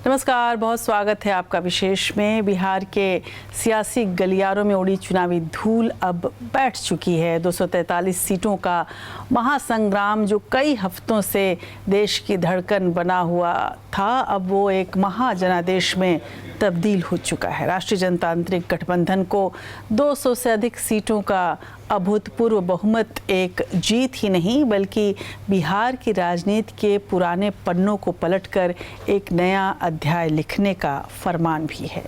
नमस्कार, बहुत स्वागत है आपका विशेष में। बिहार के सियासी गलियारों में उड़ी चुनावी धूल अब बैठ चुकी है। 243 सीटों का महासंग्राम जो कई हफ्तों से देश की धड़कन बना हुआ था, अब वो एक महाजनादेश में तब्दील हो चुका है। राष्ट्रीय जनतांत्रिक गठबंधन को 200 से अधिक सीटों का अभूतपूर्व बहुमत एक जीत ही नहीं बल्कि बिहार की राजनीति के पुराने पन्नों को पलटकर एक नया अध्याय लिखने का फरमान भी है।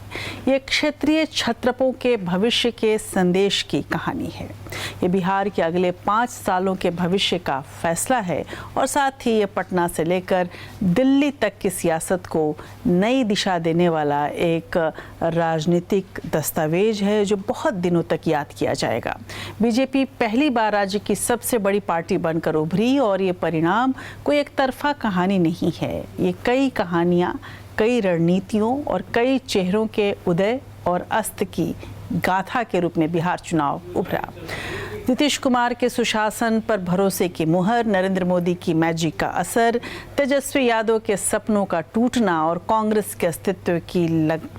ये क्षेत्रीय क्षत्रपों के भविष्य के संदेश की कहानी है। ये बिहार के अगले 5 सालों के भविष्य का फैसला है और साथ ही ये पटना से लेकर दिल्ली तक की सियासत को नई दिशा देने वाला एक राजनीतिक दस्तावेज है जो बहुत दिनों तक याद किया जाएगा। बीजेपी पहली बार राज्य की सबसे बड़ी पार्टी बनकर उभरी और ये परिणाम कोई एक तरफा कहानी नहीं है। ये कई कहानियाँ, कई रणनीतियों और कई चेहरों के उदय और अस्त की गाथा के रूप में बिहार चुनाव उभरा। नीतीश कुमार के सुशासन पर भरोसे की मुहर, नरेंद्र मोदी की मैजिक का असर, तेजस्वी यादव के सपनों का टूटना और कांग्रेस के अस्तित्व की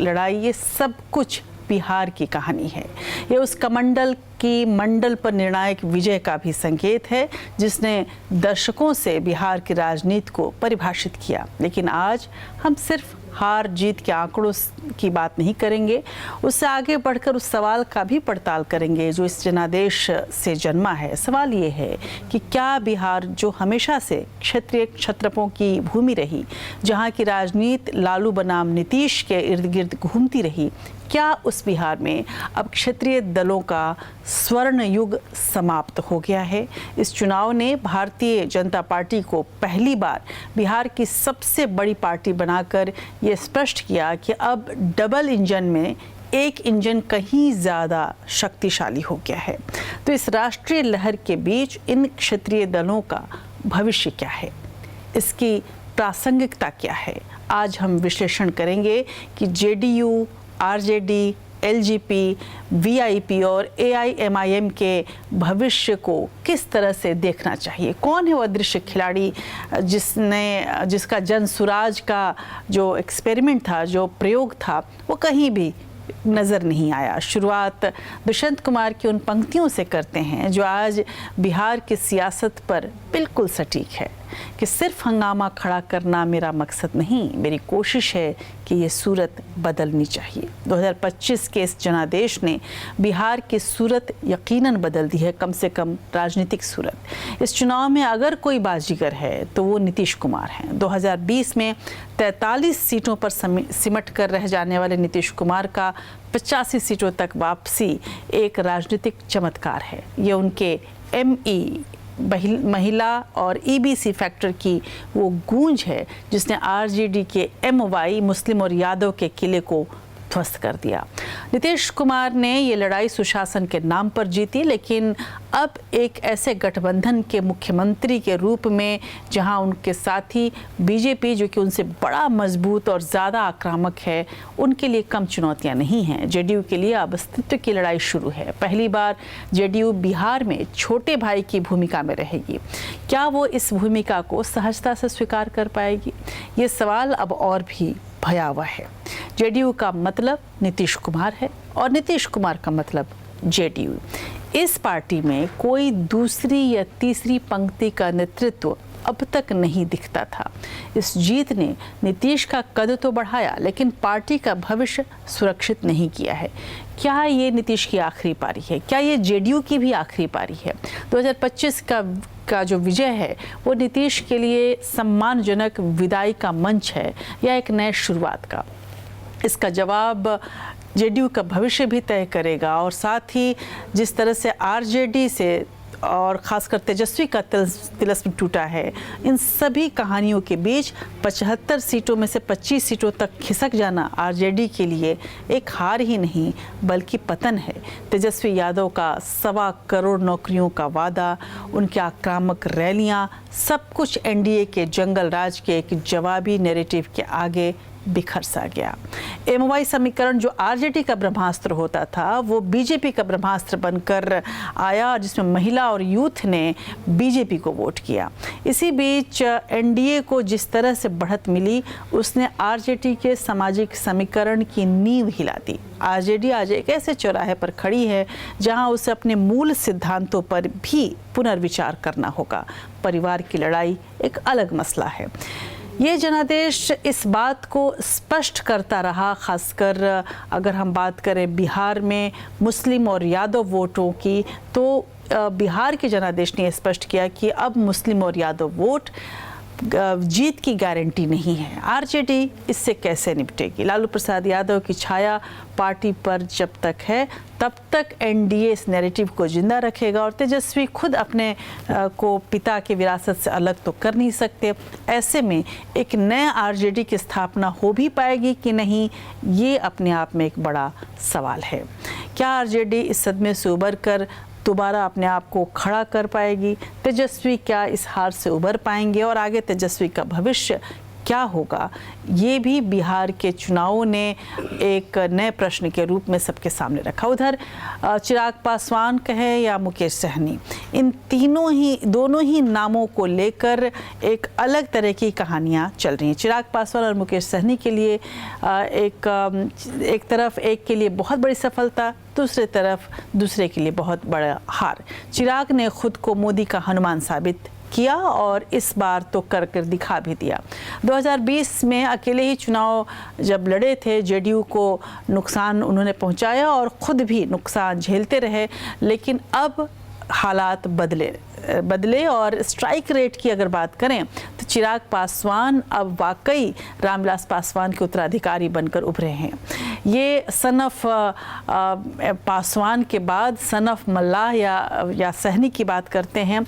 लड़ाई, ये सब कुछ बिहार की कहानी है। ये उस कमंडल की मंडल पर निर्णायक विजय का भी संकेत है जिसने दशकों से बिहार की राजनीति को परिभाषित किया। लेकिन आज हम सिर्फ हार जीत के आंकड़ों की बात नहीं करेंगे, उससे आगे बढ़कर उस सवाल का भी पड़ताल करेंगे जो इस जनादेश से जन्मा है। सवाल ये है कि क्या बिहार, जो हमेशा से क्षेत्रीय क्षत्रपों की भूमि रही, जहां की राजनीति लालू बनाम नीतीश के इर्द गिर्द घूमती रही, क्या उस बिहार में अब क्षेत्रीय दलों का स्वर्ण युग समाप्त हो गया है? इस चुनाव ने भारतीय जनता पार्टी को पहली बार बिहार की सबसे बड़ी पार्टी बनाकर ये स्पष्ट किया कि अब डबल इंजन में एक इंजन कहीं ज़्यादा शक्तिशाली हो गया है। तो इस राष्ट्रीय लहर के बीच इन क्षेत्रीय दलों का भविष्य क्या है, इसकी प्रासंगिकता क्या है, आज हम विश्लेषण करेंगे कि जेडीयू, आरजेडी, एलजेपी, वीआईपी और एआईएमआईएम के भविष्य को किस तरह से देखना चाहिए। कौन है वो अदृश्य खिलाड़ी जिसका जन सुराज का जो एक्सपेरिमेंट था, जो प्रयोग था, वो कहीं भी नज़र नहीं आया। शुरुआत दुष्यंत कुमार की उन पंक्तियों से करते हैं जो आज बिहार की सियासत पर बिल्कुल सटीक है कि सिर्फ हंगामा खड़ा करना मेरा मकसद नहीं, मेरी कोशिश है कि ये सूरत बदलनी चाहिए। 2025 के इस जनादेश ने बिहार की सूरत यकीनन बदल दी है, कम से कम राजनीतिक सूरत। इस चुनाव में अगर कोई बाजीगर है तो वो नीतीश कुमार हैं। 2020 में 43 सीटों पर सिमट कर रह जाने वाले नीतीश कुमार का 85 सीटों तक वापसी एक राजनीतिक चमत्कार है। ये उनके एमई महिला और ईबीसी फैक्टर की वो गूंज है जिसने आरजेडी के एमवाई मुस्लिम और यादव के किले को ध्वस्त कर दिया। नीतीश कुमार ने ये लड़ाई सुशासन के नाम पर जीती, लेकिन अब एक ऐसे गठबंधन के मुख्यमंत्री के रूप में जहां उनके साथी बीजेपी, जो कि उनसे बड़ा मजबूत और ज़्यादा आक्रामक है, उनके लिए कम चुनौतियां नहीं हैं। जेडीयू के लिए अब अस्तित्व की लड़ाई शुरू है। पहली बार जेडीयू बिहार में छोटे भाई की भूमिका में रहेगी। क्या वो इस भूमिका को सहजता से स्वीकार कर पाएगी? ये सवाल अब और भी भयावह है। जेडीयू का मतलब नीतीश कुमार है और नीतीश कुमार का मतलब जेडीयू। इस पार्टी में कोई दूसरी या तीसरी पंक्ति का नेतृत्व अब तक नहीं दिखता था। इस जीत ने नीतीश का कद तो बढ़ाया लेकिन पार्टी का भविष्य सुरक्षित नहीं किया है। क्या ये नीतीश की आखिरी पारी है? क्या ये जेडीयू की भी आखिरी पारी है? 2025 का जो विजय है वो नीतीश के लिए सम्मानजनक विदाई का मंच है या एक नए शुरुआत का? इसका जवाब जेडीयू का भविष्य भी तय करेगा और साथ ही जिस तरह से आरजेडी से और ख़ासकर तेजस्वी का तिलिस्म टूटा है, इन सभी कहानियों के बीच 75 सीटों में से 25 सीटों तक खिसक जाना आरजेडी के लिए एक हार ही नहीं बल्कि पतन है। तेजस्वी यादव का 1.25 करोड़ नौकरियों का वादा, उनके आक्रामक रैलियां, सब कुछ एनडीए के जंगल राज के एक जवाबी नैरेटिव के आगे बिखर सा गया। MOI समीकरण जो RJD का ब्रह्मास्त्र होता था वो BJP का ब्रह्मास्त्र बनकर आया, जिसमें महिला और यूथ ने BJP को वोट किया। इसी बीच NDA को जिस तरह से बढ़त मिली उसने RJD के सामाजिक समीकरण की नींव हिला दी। RJD आज एक ऐसे चौराहे पर खड़ी है जहां उसे अपने मूल सिद्धांतों पर भी पुनर्विचार करना होगा। परिवार की लड़ाई एक अलग मसला है। ये जनादेश इस बात को स्पष्ट करता रहा, खासकर अगर हम बात करें बिहार में मुस्लिम और यादव वोटों की, तो बिहार के जनादेश ने स्पष्ट किया कि अब मुस्लिम और यादव वोट जीत की गारंटी नहीं है। RJD इससे कैसे निपटेगी? लालू प्रसाद यादव की छाया पार्टी पर जब तक है तब तक NDA इस नैरेटिव को जिंदा रखेगा और तेजस्वी खुद अपने को पिता की विरासत से अलग तो कर नहीं सकते। ऐसे में एक नए RJD की स्थापना हो भी पाएगी कि नहीं, ये अपने आप में एक बड़ा सवाल है। क्या RJD इस सदमे से उबर कर दोबारा अपने आप को खड़ा कर पाएगी? तेजस्वी क्या इस हार से उबर पाएंगे और आगे तेजस्वी का भविष्य क्या होगा? ये भी बिहार के चुनावों ने एक नए प्रश्न के रूप में सबके सामने रखा। उधर चिराग पासवान कहे या मुकेश सहनी, इन दोनों ही नामों को लेकर एक अलग तरह की कहानियां चल रही हैं। चिराग पासवान और मुकेश सहनी के लिए एक तरफ एक के लिए बहुत बड़ी सफलता, दूसरे के लिए बहुत बड़ा हार। चिराग ने खुद को मोदी का हनुमान साबित किया और इस बार तो कर दिखा भी दिया। 2020 में अकेले ही चुनाव जब लड़े थे, JDU को नुकसान उन्होंने पहुंचाया और खुद भी नुकसान झेलते रहे, लेकिन अब हालात बदले और स्ट्राइक रेट की अगर बात करें तो चिराग पासवान अब वाकई रामविलास पासवान के उत्तराधिकारी बनकर उभरे हैं। ये सन ऑफ पासवान के बाद सन ऑफ मल्लाह या सहनी की बात करते हैं।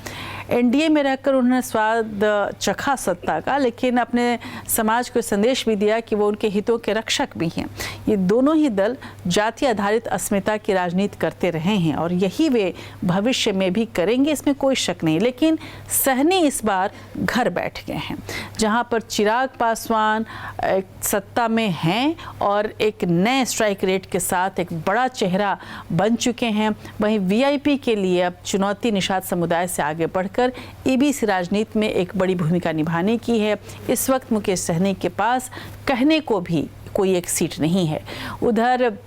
NDA में रहकर उन्होंने स्वाद चखा सत्ता का, लेकिन अपने समाज को संदेश भी दिया कि वो उनके हितों के रक्षक भी हैं। ये दोनों ही दल जाति आधारित अस्मिता की राजनीति करते रहे हैं और यही वे भविष्य में भी करेंगे, इसमें कोई शक नहीं। लेकिन सहनी इस बार घर बैठ गए हैं, जहां पर चिराग पासवान एक सत्ता में हैं और एक नए स्ट्राइक रेट के साथ एक बड़ा चेहरा बन चुके हैं। वहीं VIP के लिए अब चुनौती निषाद समुदाय से आगे बढ़कर EBC राजनीति में एक बड़ी भूमिका निभाने की है। इस वक्त मुकेश सहनी के पास कहने को भी कोई एक सीट नहीं है। उधर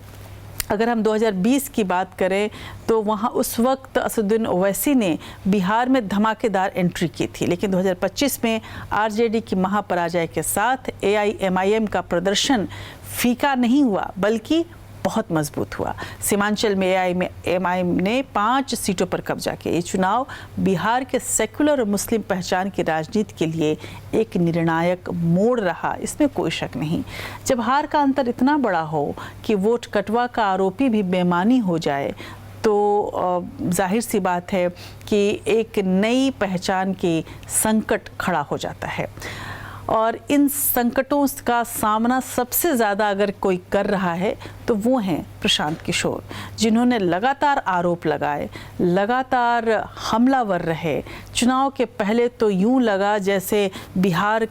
अगर हम 2020 की बात करें तो वहाँ उस वक्त असदुद्दीन ओवैसी ने बिहार में धमाकेदार एंट्री की थी, लेकिन 2025 में RJD की महापराजय के साथ AIMIM का प्रदर्शन फीका नहीं हुआ बल्कि बहुत मजबूत हुआ। सीमांचल में AIMIM ने 5 सीटों पर कब्जा किया। ये चुनाव बिहार के सेक्युलर और मुस्लिम पहचान की राजनीति के लिए एक निर्णायक मोड़ रहा, इसमें कोई शक नहीं। जब हार का अंतर इतना बड़ा हो कि वोट कटवा का आरोपी भी बेईमानी हो जाए तो जाहिर सी बात है कि एक नई पहचान की संकट खड़ा हो जाता है। और इन संकटों का सामना सबसे ज़्यादा अगर कोई कर रहा है तो वो हैं प्रशांत किशोर, जिन्होंने लगातार आरोप लगाए, लगातार हमलावर रहे। चुनाव के पहले तो यूं लगा जैसे बिहार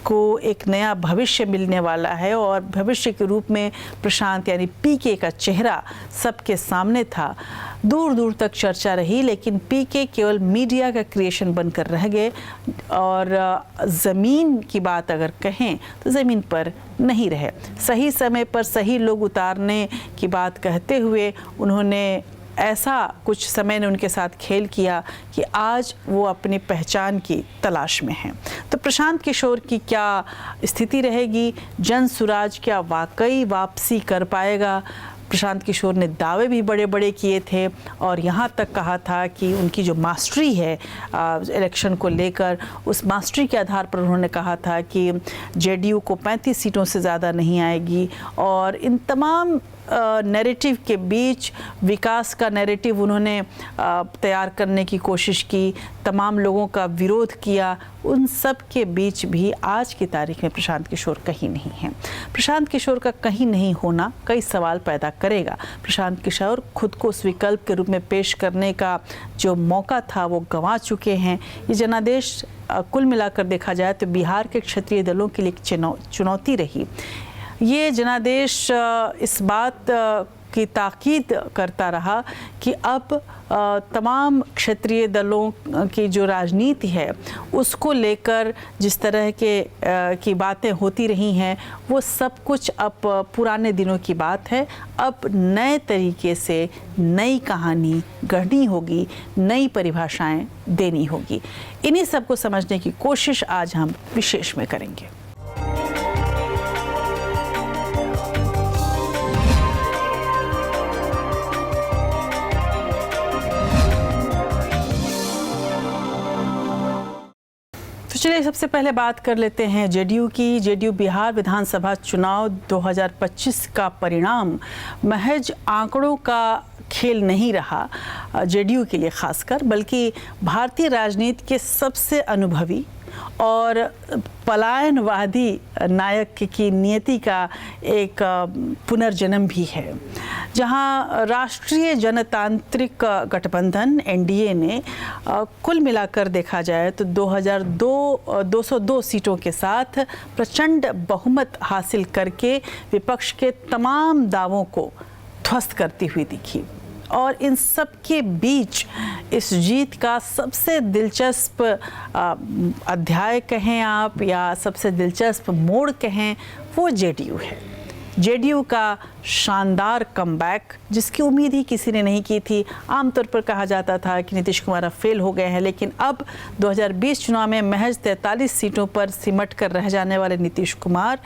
को एक नया भविष्य मिलने वाला है और भविष्य के रूप में प्रशांत यानी PK का चेहरा सबके सामने था। दूर दूर तक चर्चा रही, लेकिन PK केवल मीडिया का क्रिएशन बनकर रह गए और ज़मीन की बात अगर कहें तो ज़मीन पर नहीं रहे। सही समय पर सही लोग उतारने की बात कहते हुए उन्होंने ऐसा कुछ समय ने उनके साथ खेल किया कि आज वो अपनी पहचान की तलाश में हैं। तो प्रशांत किशोर की क्या स्थिति रहेगी? जन सुराज क्या वाकई वापसी कर पाएगा? प्रशांत किशोर ने दावे भी बड़े बड़े किए थे और यहाँ तक कहा था कि उनकी जो मास्टरी है इलेक्शन को लेकर, उस मास्टरी के आधार पर उन्होंने कहा था कि JDU को 35 सीटों से ज़्यादा नहीं आएगी। और इन तमाम नैरेटिव के बीच विकास का नैरेटिव उन्होंने तैयार करने की कोशिश की, तमाम लोगों का विरोध किया। उन सब के बीच भी आज की तारीख में प्रशांत किशोर कहीं नहीं हैं। प्रशांत किशोर का कहीं नहीं होना कई सवाल पैदा करेगा। प्रशांत किशोर खुद को उस विकल्प के रूप में पेश करने का जो मौका था वो गंवा चुके हैं। ये जनादेश कुल मिलाकर देखा जाए तो बिहार के क्षेत्रीय दलों के लिए एक चुनौती रही। ये जनादेश इस बात की ताकीद करता रहा कि अब तमाम क्षेत्रीय दलों की जो राजनीति है उसको लेकर जिस तरह की बातें होती रही हैं वो सब कुछ अब पुराने दिनों की बात है। अब नए तरीके से नई कहानी गढ़नी होगी, नई परिभाषाएं देनी होगी। इन्हीं सब को समझने की कोशिश आज हम विशेष में करेंगे। चलिए सबसे पहले बात कर लेते हैं जेडीयू की। जेडीयू बिहार विधानसभा चुनाव 2025 का परिणाम महज आंकड़ों का खेल नहीं रहा जेडीयू के लिए खासकर, बल्कि भारतीय राजनीति के सबसे अनुभवी और पलायनवादी नायक की नियति का एक पुनर्जन्म भी है, जहां राष्ट्रीय जनतांत्रिक गठबंधन एनडीए ने कुल मिलाकर देखा जाए तो 202 सीटों के साथ प्रचंड बहुमत हासिल करके विपक्ष के तमाम दावों को ध्वस्त करती हुई दिखी। और इन सब के बीच इस जीत का सबसे दिलचस्प अध्याय कहें आप या सबसे दिलचस्प मोड़ कहें, वो जेडीयू है। जेडीयू का शानदार कमबैक, जिसकी उम्मीद ही किसी ने नहीं की थी। आमतौर पर कहा जाता था कि नीतीश कुमार अब फेल हो गए हैं, लेकिन अब 2020 चुनाव में महज 43 सीटों पर सिमट कर रह जाने वाले नीतीश कुमार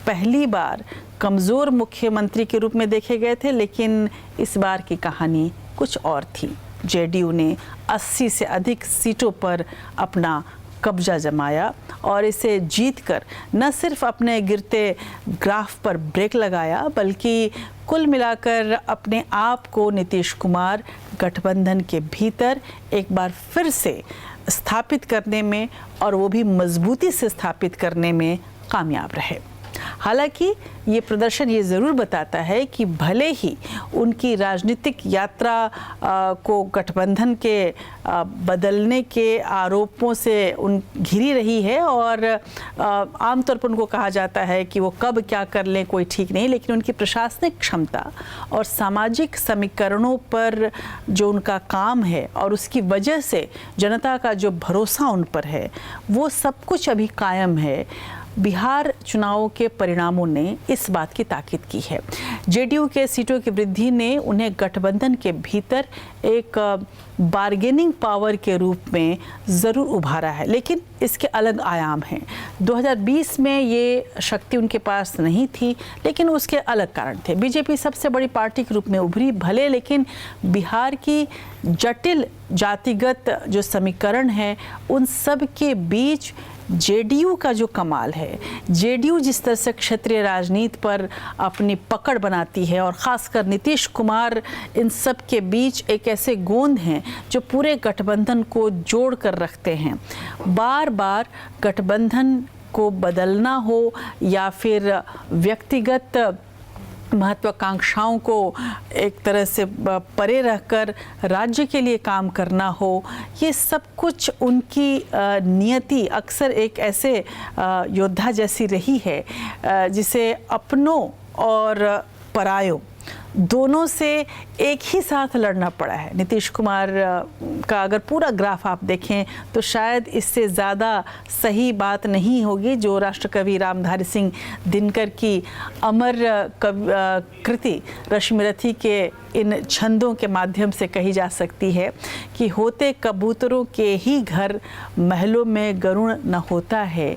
पहली बार कमज़ोर मुख्यमंत्री के रूप में देखे गए थे। लेकिन इस बार की कहानी कुछ और थी। जेडीयू ने 80 से अधिक सीटों पर अपना कब्जा जमाया और इसे जीतकर न सिर्फ अपने गिरते ग्राफ पर ब्रेक लगाया, बल्कि कुल मिलाकर अपने आप को नीतीश कुमार गठबंधन के भीतर एक बार फिर से स्थापित करने में, और वो भी मजबूती से स्थापित करने में कामयाब रहे। हालांकि ये प्रदर्शन ये ज़रूर बताता है कि भले ही उनकी राजनीतिक यात्रा को गठबंधन के बदलने के आरोपों से घिरी रही है और आमतौर पर उनको कहा जाता है कि वो कब क्या कर लें कोई ठीक नहीं, लेकिन उनकी प्रशासनिक क्षमता और सामाजिक समीकरणों पर जो उनका काम है और उसकी वजह से जनता का जो भरोसा उन पर है, वो सब कुछ अभी कायम है। बिहार चुनावों के परिणामों ने इस बात की ताकीद की है। जेडीयू के सीटों की वृद्धि ने उन्हें गठबंधन के भीतर एक बार्गेनिंग पावर के रूप में ज़रूर उभारा है, लेकिन इसके अलग आयाम हैं। 2020 में ये शक्ति उनके पास नहीं थी, लेकिन उसके अलग कारण थे। बीजेपी सबसे बड़ी पार्टी के रूप में उभरी भले, लेकिन बिहार की जटिल जातिगत जो समीकरण है उन सब के बीच जेडीयू का जो कमाल है, जेडीयू जिस तरह से क्षेत्रीय राजनीति पर अपनी पकड़ बनाती है और ख़ासकर नीतीश कुमार इन सब के बीच एक ऐसे गोंद हैं जो पूरे गठबंधन को जोड़ कर रखते हैं। बार बार गठबंधन को बदलना हो या फिर व्यक्तिगत महत्वाकांक्षाओं को एक तरह से परे रहकर राज्य के लिए काम करना हो, ये सब कुछ उनकी नियति अक्सर एक ऐसे योद्धा जैसी रही है जिसे अपनों और परायों दोनों से एक ही साथ लड़ना पड़ा है। नीतीश कुमार का अगर पूरा ग्राफ आप देखें तो शायद इससे ज़्यादा सही बात नहीं होगी जो राष्ट्रकवि रामधारी सिंह दिनकर की अमर कृति रश्मिरथी के इन छंदों के माध्यम से कही जा सकती है कि होते कबूतरों के ही घर महलों में गरुड़ न होता है,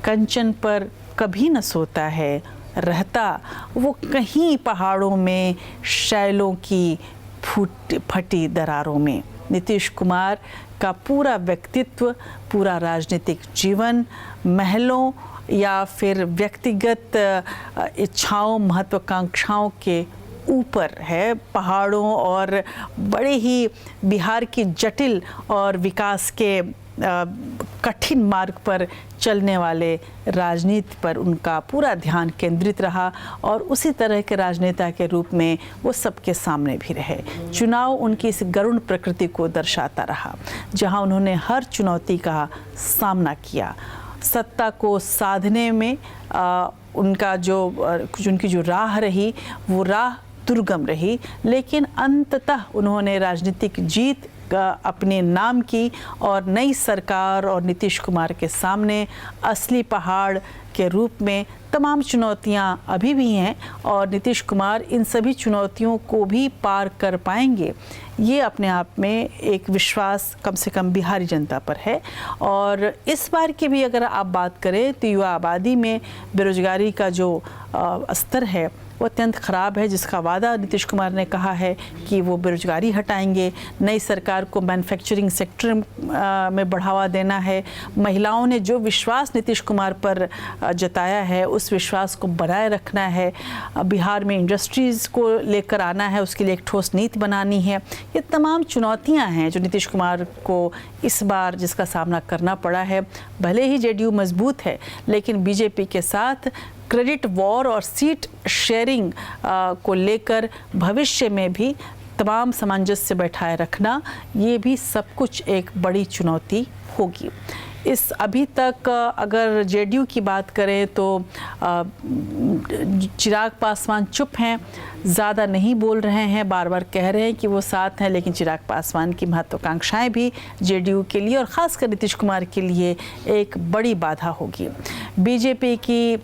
कंचन पर कभी न सोता है, रहता वो कहीं पहाड़ों में शैलों की फटी दरारों में। नीतीश कुमार का पूरा व्यक्तित्व, पूरा राजनीतिक जीवन महलों या फिर व्यक्तिगत इच्छाओं महत्वाकांक्षाओं के ऊपर है, पहाड़ों और बड़े ही बिहार की जटिल और विकास के कठिन मार्ग पर चलने वाले राजनीति पर उनका पूरा ध्यान केंद्रित रहा और उसी तरह के राजनेता के रूप में वो सबके सामने भी रहे। चुनाव उनकी इस गरुण प्रकृति को दर्शाता रहा, जहां उन्होंने हर चुनौती का सामना किया। सत्ता को साधने में उनकी जो राह रही वो राह दुर्गम रही, लेकिन अंततः उन्होंने राजनीतिक जीत अपने नाम की और नई सरकार और नीतीश कुमार के सामने असली पहाड़ के रूप में तमाम चुनौतियां अभी भी हैं और नीतीश कुमार इन सभी चुनौतियों को भी पार कर पाएंगे, ये अपने आप में एक विश्वास कम से कम बिहारी जनता पर है। और इस बार की भी अगर आप बात करें तो युवा आबादी में बेरोजगारी का जो स्तर है वो अत्यंत ख़राब है, जिसका वादा नीतीश कुमार ने कहा है कि वो बेरोजगारी हटाएंगे। नई सरकार को मैन्युफैक्चरिंग सेक्टर में बढ़ावा देना है। महिलाओं ने जो विश्वास नीतीश कुमार पर जताया है उस विश्वास को बनाए रखना है। बिहार में इंडस्ट्रीज़ को लेकर आना है, उसके लिए एक ठोस नीति बनानी है। ये तमाम चुनौतियां हैं जो नीतीश कुमार को इस बार जिसका सामना करना पड़ा है। भले ही जेडीयू मजबूत है, लेकिन बीजेपी के साथ क्रेडिट वॉर और सीट शेयरिंग को लेकर भविष्य में भी तमाम सामंजस्य बैठाए रखना, ये भी सब कुछ एक बड़ी चुनौती होगी। इस अभी तक अगर जेडीयू की बात करें तो चिराग पासवान चुप हैं, ज़्यादा नहीं बोल रहे हैं, बार बार कह रहे हैं कि वो साथ हैं, लेकिन चिराग पासवान की महत्वाकांक्षाएं भी जेडीयू के लिए और ख़ासकर नीतीश कुमार के लिए एक बड़ी बाधा होगी। बीजेपी की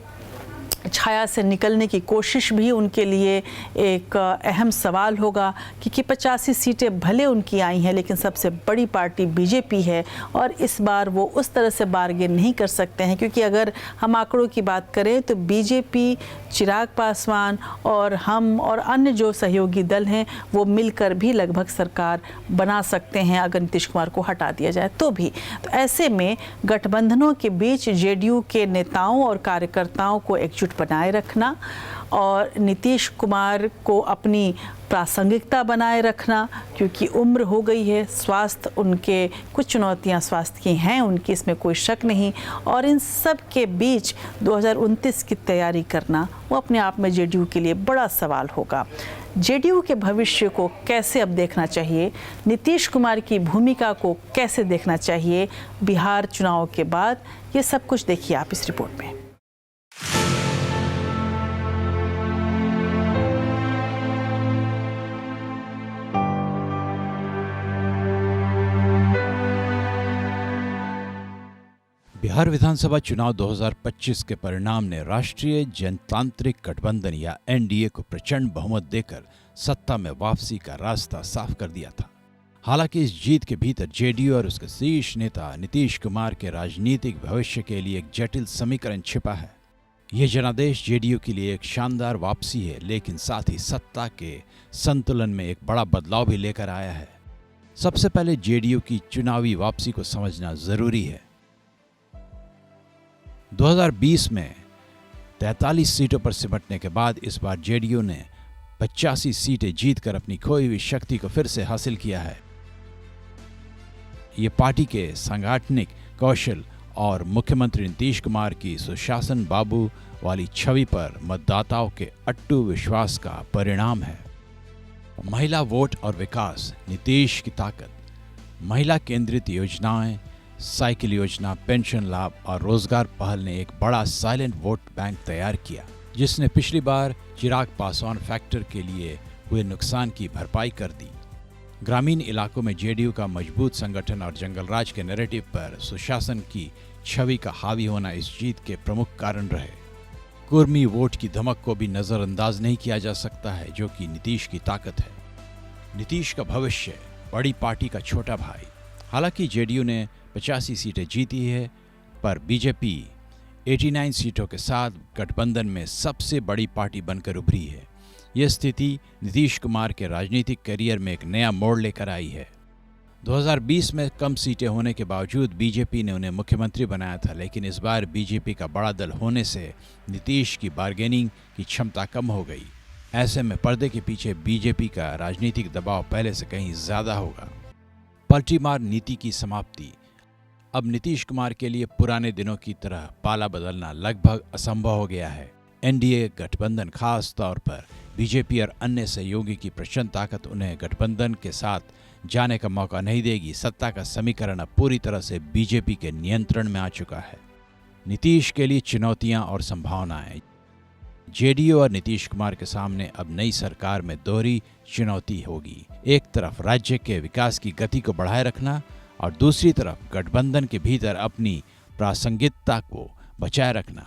छाया से निकलने की कोशिश भी उनके लिए एक अहम सवाल होगा, क्योंकि 85 सीटें भले उनकी आई हैं, लेकिन सबसे बड़ी पार्टी बीजेपी है और इस बार वो उस तरह से बार्गेन नहीं कर सकते हैं, क्योंकि अगर हम आंकड़ों की बात करें तो बीजेपी, चिराग पासवान और हम और अन्य जो सहयोगी दल हैं वो मिलकर भी लगभग सरकार बना सकते हैं अगर नीतीश कुमार को हटा दिया जाए तो भी। तो ऐसे में गठबंधनों के बीच जेडीयू के नेताओं और कार्यकर्ताओं को एकजुट बनाए रखना और नीतीश कुमार को अपनी प्रासंगिकता बनाए रखना, क्योंकि उम्र हो गई है, स्वास्थ्य उनके कुछ चुनौतियां स्वास्थ्य की हैं उनकी, इसमें कोई शक नहीं, और इन सब के बीच 2029 की तैयारी करना वो अपने आप में जेडीयू के लिए बड़ा सवाल होगा। जेडीयू के भविष्य को कैसे अब देखना चाहिए, नीतीश कुमार की भूमिका को कैसे देखना चाहिए बिहार चुनाव के बाद, ये सब कुछ देखिए आप इस रिपोर्ट में। बिहार विधानसभा चुनाव 2025 के परिणाम ने राष्ट्रीय जनतांत्रिक गठबंधन या एनडीए को प्रचंड बहुमत देकर सत्ता में वापसी का रास्ता साफ कर दिया था। हालांकि इस जीत के भीतर जेडीयू और उसके शीर्ष नेता नीतीश कुमार के राजनीतिक भविष्य के लिए एक जटिल समीकरण छिपा है। यह जनादेश जेडीयू के लिए एक शानदार वापसी है, लेकिन साथ ही सत्ता के संतुलन में एक बड़ा बदलाव भी लेकर आया है। सबसे पहले जेडीयू की चुनावी वापसी को समझना जरूरी है। 2020 में 43 सीटों पर सिमटने के बाद इस बार जेडीयू ने 85 सीटें जीतकर अपनी खोई हुई शक्ति को फिर से हासिल किया है। ये पार्टी के सांगठनिक कौशल और मुख्यमंत्री नीतीश कुमार की सुशासन बाबू वाली छवि पर मतदाताओं के अट्टू विश्वास का परिणाम है। महिला वोट और विकास, नीतीश की ताकत, महिला केंद्रित योजनाएं, साइकिल योजना, पेंशन लाभ और रोजगार पहल ने एक बड़ा साइलेंट वोट बैंक तैयार किया, जिसने पिछली बार चिराग पासवान फैक्टर के लिए हुए नुकसान की भरपाई कर दी। ग्रामीण इलाकों में जेडीयू का मजबूत संगठन और जंगलराज के नैरेटिव पर सुशासन की छवि का हावी होना इस जीत के प्रमुख कारण रहे। कुर्मी वोट की धमक को भी नजरअंदाज नहीं किया जा सकता है, जो कि नीतीश की ताकत है। नीतीश का भविष्य, बड़ी पार्टी का छोटा भाई। हालांकि जेडीयू ने 85 सीटें जीती है, पर बीजेपी 89 सीटों के साथ गठबंधन में सबसे बड़ी पार्टी बनकर उभरी है। यह स्थिति नीतीश कुमार के राजनीतिक करियर में एक नया मोड़ लेकर आई है। 2020 में कम सीटें होने के बावजूद बीजेपी ने उन्हें मुख्यमंत्री बनाया था, लेकिन इस बार बीजेपी का बड़ा दल होने से नीतीश की बार्गेनिंग की क्षमता कम हो गई। ऐसे में पर्दे के पीछे बीजेपी का राजनीतिक दबाव पहले से कहीं ज्यादा होगा। पलटीमार नीति की समाप्ति। अब नीतीश कुमार के लिए पुराने दिनों की तरह पाला बदलना लगभग असंभव हो गया है। एनडीए गठबंधन, खास तौर पर बीजेपी और अन्य सहयोगी की प्रचंड ताकत उन्हें गठबंधन के साथ जाने का मौका नहीं देगी। सत्ता का समीकरण अब पूरी तरह से बीजेपी के नियंत्रण में आ चुका है। नीतीश के लिए चुनौतियां और संभावनाएं। जेडीयू और नीतीश कुमार के सामने अब नई सरकार में दोहरी चुनौती होगी। एक तरफ राज्य के विकास की गति को बढ़ाए रखना और दूसरी तरफ गठबंधन के भीतर अपनी प्रासंगिकता को बचाए रखना।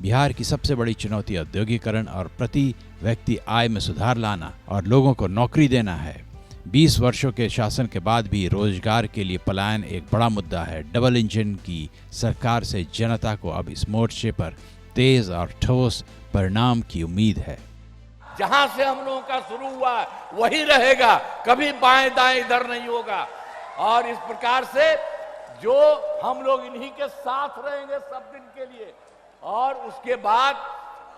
बिहार की सबसे बड़ी चुनौती औद्योगिकरण और प्रति व्यक्ति आय में सुधार लाना और लोगों को नौकरी देना है। 20 वर्षों के शासन के बाद भी रोजगार के लिए पलायन एक बड़ा मुद्दा है। डबल इंजन की सरकार से जनता को अब इस मोर्चे पर तेज और ठोस परिणाम की उम्मीद है। जहां से हम लोगों का शुरू हुआ वही रहेगा, कभी बाएं दाएं इधर नहीं होगा। और इस प्रकार से जो हम लोग इन्हीं के साथ रहेंगे सब दिन के लिए, और उसके बाद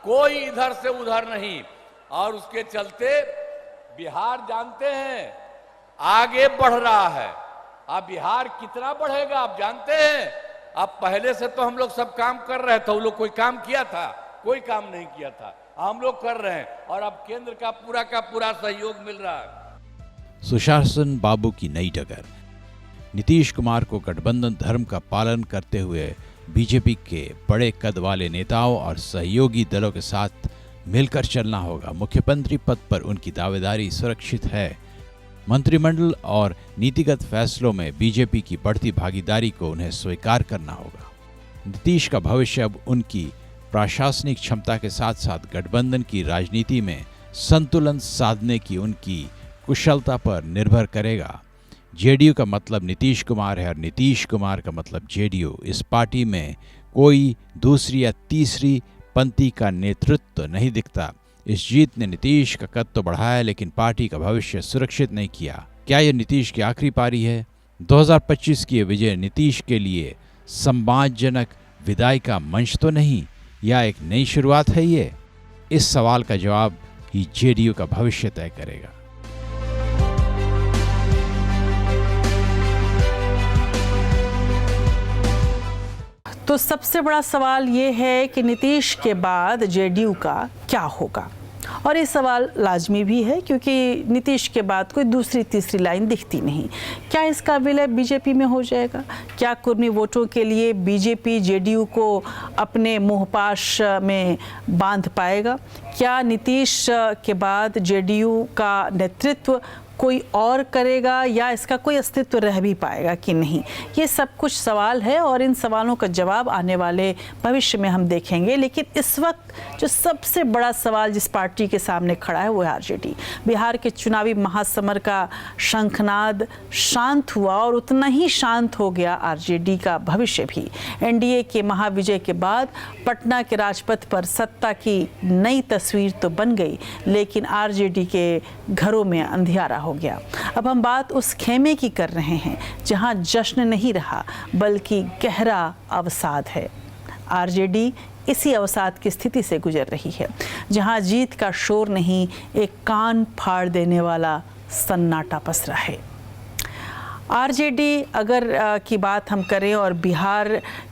कोई इधर से उधर नहीं। और उसके चलते बिहार जानते हैं आगे बढ़ रहा है। अब बिहार कितना बढ़ेगा आप जानते हैं। अब पहले से तो हम लोग सब काम कर रहे थे, वो लोग कोई काम किया था? कोई काम नहीं किया था। हम लोग कर रहे हैं और अब केंद्र का पूरा सहयोग मिल रहा है। सुशासन बाबू की नई डगर। नीतीश कुमार को गठबंधन धर्म का पालन करते हुए बीजेपी के बड़े कद वाले नेताओं और सहयोगी दलों के साथ मिलकर चलना होगा। मुख्यमंत्री पद पर उनकी दावेदारी सुरक्षित है। मंत्रिमंडल और नीतिगत फैसलों में बीजेपी की बढ़ती भागीदारी को उन्हें स्वीकार करना होगा। नीतीश का भविष्य अब उनकी प्रशासनिक क्षमता के साथ साथ गठबंधन की राजनीति में संतुलन साधने की उनकी कुशलता पर निर्भर करेगा। जेडीयू का मतलब नीतीश कुमार है और नीतीश कुमार का मतलब जेडीयू। इस पार्टी में कोई दूसरी या तीसरी पंथी का नेतृत्व नहीं दिखता। इस जीत ने नीतीश का कद तो बढ़ाया लेकिन पार्टी का भविष्य सुरक्षित नहीं किया। क्या यह नीतीश की आखिरी पारी है? 2025 की विजय नीतीश के लिए सम्मानजनक विदाई का मंच तो नहीं, या एक नई शुरुआत है ये? इस सवाल का जवाब ही जेडीयू का भविष्य तय करेगा। तो सबसे बड़ा सवाल ये है कि नीतीश के बाद जेडीयू का क्या होगा, और ये सवाल लाजमी भी है क्योंकि नीतीश के बाद कोई दूसरी तीसरी लाइन दिखती नहीं। क्या इसका विलय बीजेपी में हो जाएगा? क्या कुर्मी वोटों के लिए बीजेपी जेडीयू को अपने मोहपाश में बांध पाएगा? क्या नीतीश के बाद जेडीयू का नेतृत्व कोई और करेगा या इसका कोई अस्तित्व रह भी पाएगा कि नहीं? ये सब कुछ सवाल है और इन सवालों का जवाब आने वाले भविष्य में हम देखेंगे। लेकिन इस वक्त जो सबसे बड़ा सवाल जिस पार्टी के सामने खड़ा है वो है आरजेडी। बिहार के चुनावी महासमर का शंखनाद शांत हुआ और उतना ही शांत हो गया आरजेडी का भविष्य भी। एनडीए के महाविजय के बाद पटना के राजपथ पर सत्ता की नई तस्वीर तो बन गई, लेकिन आरजेडी के घरों में अंधियारा हो गया। अब हम बात उस खेमे की कर रहे हैं जहां जश्न नहीं रहा बल्कि गहरा अवसाद है। आरजेडी इसी अवसाद की स्थिति से गुजर रही है जहां जीत का शोर नहीं, एक कान फाड़ देने वाला सन्नाटा पसरा है। आरजेडी अगर की बात हम करें और बिहार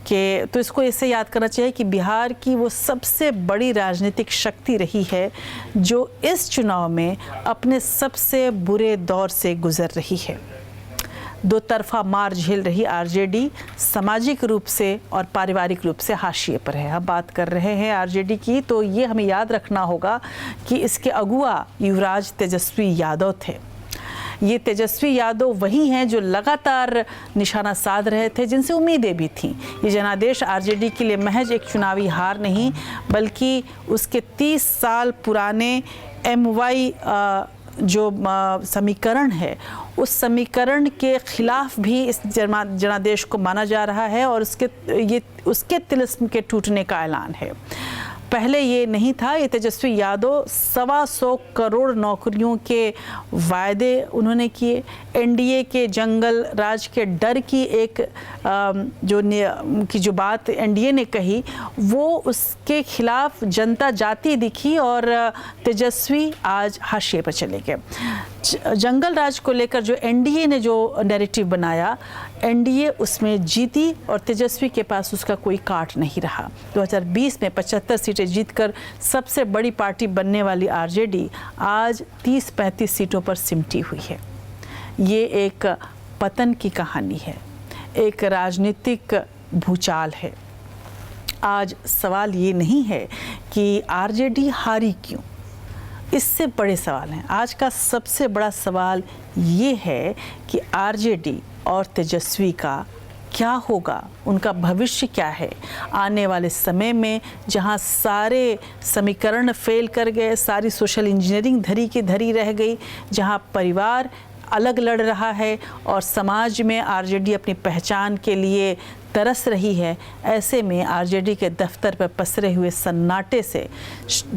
के, तो इसको ऐसे याद करना चाहिए कि बिहार की वो सबसे बड़ी राजनीतिक शक्ति रही है जो इस चुनाव में अपने सबसे बुरे दौर से गुजर रही है। दो तरफा मार झेल रही आरजेडी सामाजिक रूप से और पारिवारिक रूप से हाशिए पर है। हम बात कर रहे हैं आरजेडी की, तो ये हमें याद रखना होगा कि इसके अगुआ युवराज तेजस्वी यादव थे। ये तेजस्वी यादव वही हैं जो लगातार निशाना साध रहे थे, जिनसे उम्मीदें भी थीं। ये जनादेश आरजेडी के लिए महज एक चुनावी हार नहीं बल्कि उसके 30 साल पुराने एमवाई जो समीकरण है उस समीकरण के खिलाफ भी इस जनादेश को माना जा रहा है और उसके तिलिस्म के टूटने का ऐलान है। पहले ये नहीं था। ये तेजस्वी यादव 125 करोड़ नौकरियों के वायदे उन्होंने किए। एनडीए के जंगल राज के डर की एक जो बात एनडीए ने कही वो उसके खिलाफ जनता जाती दिखी और तेजस्वी आज हाशिए पर चले गए। जंगल राज को लेकर जो एनडीए ने जो नैरेटिव बनाया, एनडीए उसमें जीती और तेजस्वी के पास उसका कोई काट नहीं रहा। 2020 में 75 सीटें जीतकर सबसे बड़ी पार्टी बनने वाली आरजेडी आज 30-35 सीटों पर सिमटी हुई है। ये एक पतन की कहानी है, एक राजनीतिक भूचाल है। आज सवाल ये नहीं है कि आरजेडी हारी क्यों, इससे बड़े सवाल हैं। आज का सबसे बड़ा सवाल ये है कि आरजेडी और तेजस्वी का क्या होगा, उनका भविष्य क्या है आने वाले समय में, जहां सारे समीकरण फेल कर गए, सारी सोशल इंजीनियरिंग धरी की धरी रह गई, जहां परिवार अलग लड़ रहा है और समाज में आरजेडी अपनी पहचान के लिए तरस रही है। ऐसे में आरजेडी के दफ्तर पर पसरे हुए सन्नाटे से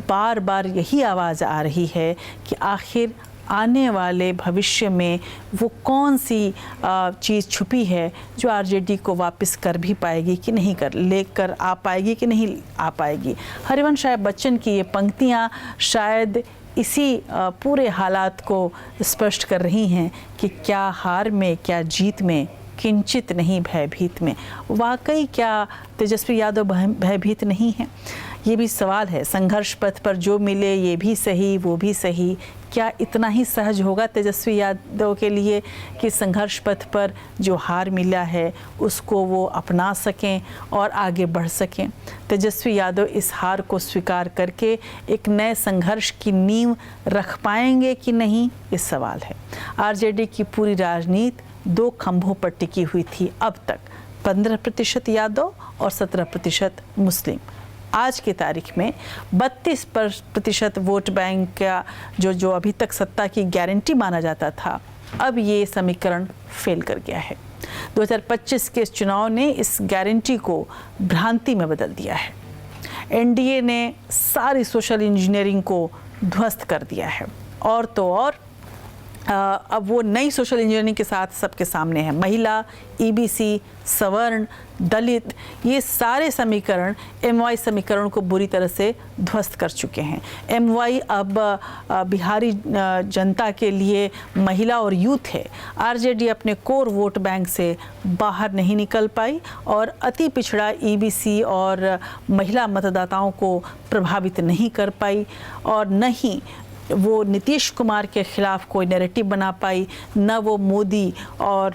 बार बार यही आवाज़ आ रही है कि आखिर आने वाले भविष्य में वो कौन सी चीज़ छुपी है जो आरजेडी को वापस कर भी पाएगी कि नहीं, लेकर आ पाएगी कि नहीं आ पाएगी। हरिवंश राय बच्चन की ये पंक्तियाँ शायद इसी पूरे हालात को स्पष्ट कर रही हैं कि क्या हार में, क्या जीत में, किंचित नहीं भयभीत में। वाकई क्या तेजस्वी यादव भयभीत नहीं है? ये भी सवाल है। संघर्ष पथ पर जो मिले ये भी सही वो भी सही, क्या इतना ही सहज होगा तेजस्वी यादव के लिए कि संघर्ष पथ पर जो हार मिला है उसको वो अपना सकें और आगे बढ़ सकें? तेजस्वी यादव इस हार को स्वीकार करके एक नए संघर्ष की नींव रख पाएंगे कि नहीं, इस सवाल है। आरजेडी की पूरी राजनीति दो खंभों पर टिकी हुई थी अब तक, 15% यादव और 17% मुस्लिम। आज की तारीख में 32% वोट बैंक का जो अभी तक सत्ता की गारंटी माना जाता था, अब ये समीकरण फेल कर गया है। 2025 के चुनाव ने इस गारंटी को भ्रांति में बदल दिया है। एनडीए ने सारी सोशल इंजीनियरिंग को ध्वस्त कर दिया है और तो और अब वो नई सोशल इंजीनियरिंग के साथ सबके सामने है। महिला, ईबीसी, सवर्ण, दलित, ये सारे समीकरण एमवाई समीकरण को बुरी तरह से ध्वस्त कर चुके हैं। एमवाई अब बिहारी जनता के लिए महिला और यूथ है। आरजेडी अपने कोर वोट बैंक से बाहर नहीं निकल पाई और अति पिछड़ा ईबीसी और महिला मतदाताओं को प्रभावित नहीं कर पाई और न ही वो नीतीश कुमार के खिलाफ कोई नैरेटिव बना पाई, न वो मोदी और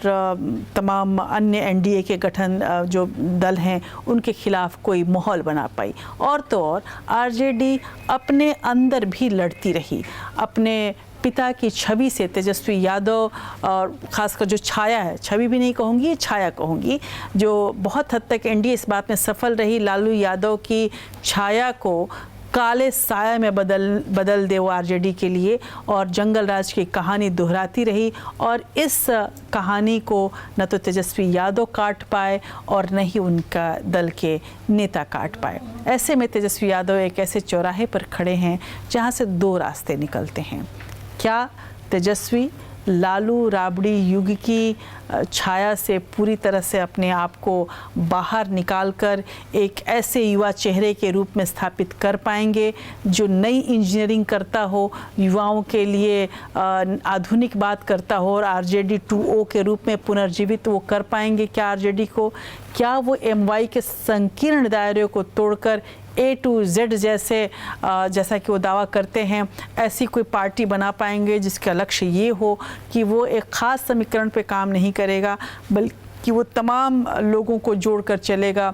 तमाम अन्य एनडीए के गठन जो दल हैं उनके खिलाफ कोई माहौल बना पाई। और तो और आरजेडी अपने अंदर भी लड़ती रही। अपने पिता की छवि से तेजस्वी यादव और ख़ासकर जो छाया है, छवि भी नहीं कहूँगी, छाया कहूँगी, जो बहुत हद तक एनडीए इस बात में सफल रही, लालू यादव की छाया को काले साया में बदल दे वो आरजेडी के लिए, और जंगल राज की कहानी दोहराती रही। और इस कहानी को न तो तेजस्वी यादव काट पाए और न ही उनका दल के नेता काट पाए। ऐसे में तेजस्वी यादव एक ऐसे चौराहे पर खड़े हैं जहां से दो रास्ते निकलते हैं। क्या तेजस्वी लालू राबड़ी युग की छाया से पूरी तरह से अपने आप को बाहर निकालकर एक ऐसे युवा चेहरे के रूप में स्थापित कर पाएंगे जो नई इंजीनियरिंग करता हो, युवाओं के लिए आधुनिक बात करता हो और आरजेडी 2.0 के रूप में पुनर्जीवित वो कर पाएंगे क्या आरजेडी को? क्या वो एमवाई के संकीर्ण दायरे को तोड़कर A to Z जैसा कि वो दावा करते हैं ऐसी कोई पार्टी बना पाएंगे जिसका लक्ष्य ये हो कि वो एक ख़ास समीकरण पे काम नहीं करेगा बल्कि वो तमाम लोगों को जोड़कर चलेगा?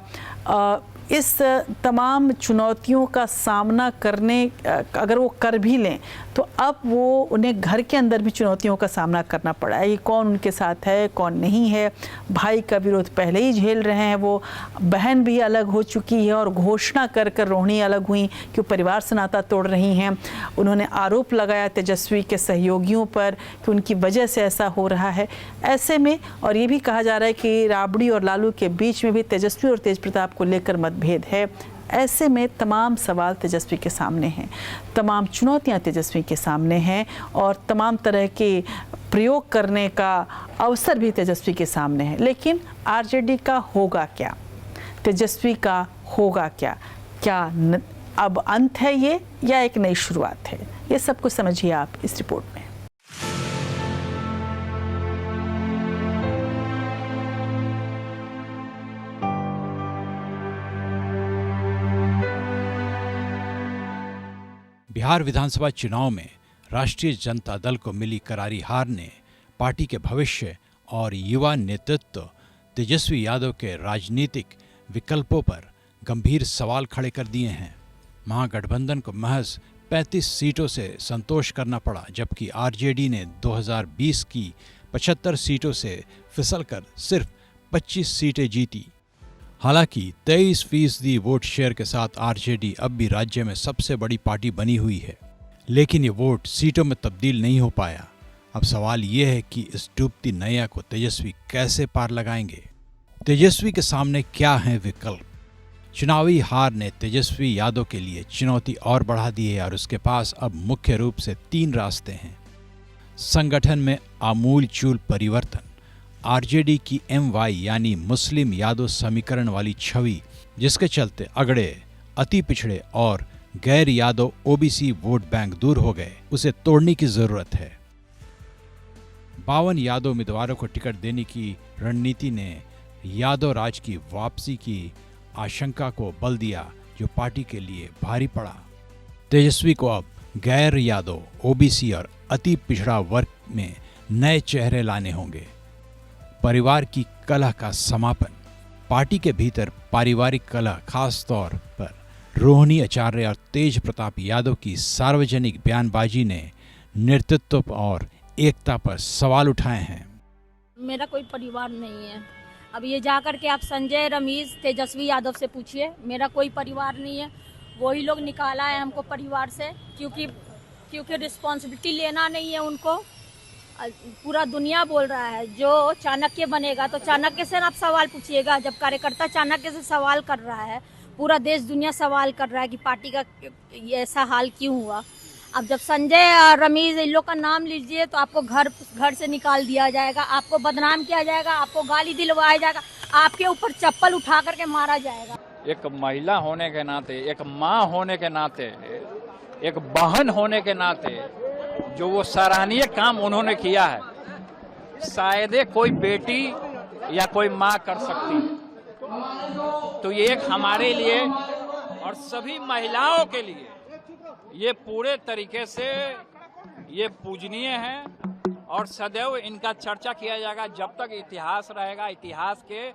इस तमाम चुनौतियों का सामना करने अगर वो कर भी लें तो अब वो उन्हें घर के अंदर भी चुनौतियों का सामना करना पड़ा है। ये कौन उनके साथ है, कौन नहीं है। भाई का विरोध पहले ही झेल रहे हैं, वो बहन भी अलग हो चुकी है और घोषणा कर कर रोहिणी अलग हुई कि वो परिवार से नाता तोड़ रही हैं। उन्होंने आरोप लगाया तेजस्वी के सहयोगियों पर कि उनकी वजह से ऐसा हो रहा है। ऐसे में और ये भी कहा जा रहा है कि राबड़ी और लालू के बीच में भी तेजस्वी और तेज प्रताप को लेकर मतभेद है। ऐसे में तमाम सवाल तेजस्वी के सामने हैं, तमाम चुनौतियां तेजस्वी के सामने हैं और तमाम तरह के प्रयोग करने का अवसर भी तेजस्वी के सामने है। लेकिन आरजेडी का होगा क्या, तेजस्वी का होगा क्या? क्या अब अंत है ये या एक नई शुरुआत है? ये सब कुछ समझिए आप इस रिपोर्ट में। बिहार विधानसभा चुनाव में राष्ट्रीय जनता दल को मिली करारी हार ने पार्टी के भविष्य और युवा नेतृत्व तेजस्वी यादव के राजनीतिक विकल्पों पर गंभीर सवाल खड़े कर दिए हैं। महागठबंधन को महज 35 सीटों से संतोष करना पड़ा, जबकि आरजेडी ने 2020 की 75 सीटों से फिसलकर सिर्फ 25 सीटें जीती। हालांकि 23% वोट शेयर के साथ आरजेडी अब भी राज्य में सबसे बड़ी पार्टी बनी हुई है, लेकिन ये वोट सीटों में तब्दील नहीं हो पाया। अब सवाल ये है कि इस डूबती नैया को तेजस्वी कैसे पार लगाएंगे। तेजस्वी के सामने क्या है विकल्प? चुनावी हार ने तेजस्वी यादव के लिए चुनौती और बढ़ा दी है और उसके पास अब मुख्य रूप से 3 रास्ते हैं। संगठन में आमूलचूल परिवर्तन, आरजेडी की MY यानी मुस्लिम यादव समीकरण वाली छवि, जिसके चलते अगड़े, अति पिछड़े और गैर यादव OBC वोट बैंक दूर हो गए, उसे तोड़ने की जरूरत है। 52 यादव उम्मीदवारों को टिकट देने की रणनीति ने यादव राज की वापसी की आशंका को बल दिया, जो पार्टी के लिए भारी पड़ा। तेजस्वी को अब गैर यादव, OBC और अति पिछड़ा वर्ग में नए चेहरे लाने होंगे। परिवार की कलह का समापन, पार्टी के भीतर पारिवारिक कलह, खास तौर पर रोहिणी आचार्य और तेज प्रताप यादव की सार्वजनिक बयानबाजी ने नेतृत्व और एकता पर सवाल उठाए हैं। मेरा कोई परिवार नहीं है। अब ये जाकर के आप संजय, रमेश, तेजस्वी यादव से पूछिए, मेरा कोई परिवार नहीं है। वही लोग निकाला है हमको परिवार से, क्योंकि रिस्पॉन्सिबिलिटी लेना नहीं है उनको। पूरा दुनिया बोल रहा है जो चाणक्य बनेगा, तो चाणक्य से आप सवाल पूछिएगा। जब कार्यकर्ता चाणक्य से सवाल कर रहा है, पूरा देश दुनिया सवाल कर रहा है कि पार्टी का ऐसा हाल क्यों हुआ। अब जब संजय और रमेश इन लोग का नाम लीजिए तो आपको घर से निकाल दिया जाएगा, आपको बदनाम किया जाएगा, आपको गाली दिलवाया जाएगा, आपके ऊपर चप्पल उठा करके मारा जाएगा। एक महिला होने के नाते, एक माँ होने के नाते, एक बहन होने के नाते जो वो सराहनीय काम उन्होंने किया है, शायद कोई बेटी या कोई माँ कर सकती है। तो ये एक हमारे लिए और सभी महिलाओं के लिए ये पूरे तरीके से ये पूजनीय है और सदैव इनका चर्चा किया जाएगा। जब तक इतिहास रहेगा, इतिहास के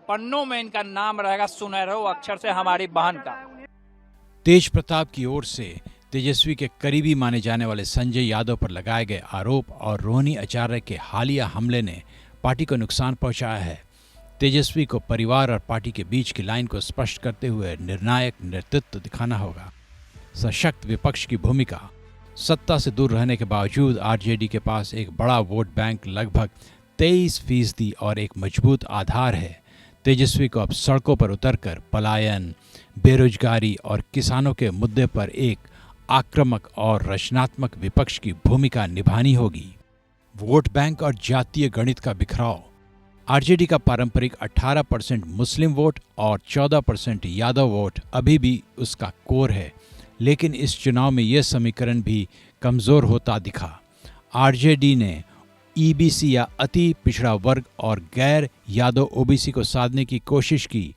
पन्नों में इनका नाम रहेगा सुनहरे अक्षर से, हमारी बहन का। तेज प्रताप की ओर से तेजस्वी के करीबी माने जाने वाले संजय यादव पर लगाए गए आरोप और रोहिणी आचार्य के हालिया हमले ने पार्टी को नुकसान पहुंचाया है। तेजस्वी को परिवार और पार्टी के बीच की लाइन को स्पष्ट करते हुए निर्णायक नेतृत्व दिखाना होगा। सशक्त विपक्ष की भूमिका, सत्ता से दूर रहने के बावजूद आरजेडी के पास एक बड़ा वोट बैंक लगभग 23% और एक मजबूत आधार है। तेजस्वी को अब सड़कों पर उतरकर पलायन, बेरोजगारी और किसानों के मुद्दे पर एक आक्रामक और रचनात्मक विपक्ष की भूमिका निभानी होगी। वोट बैंक और जातीय गणित का बिखराव, आरजेडी का पारंपरिक 18% मुस्लिम वोट और 14% यादव वोट अभी भी उसका कोर है, लेकिन इस चुनाव में यह समीकरण भी कमजोर होता दिखा। आरजेडी ने EBC या अति पिछड़ा वर्ग और गैर यादव OBC को साधने की कोशिश की,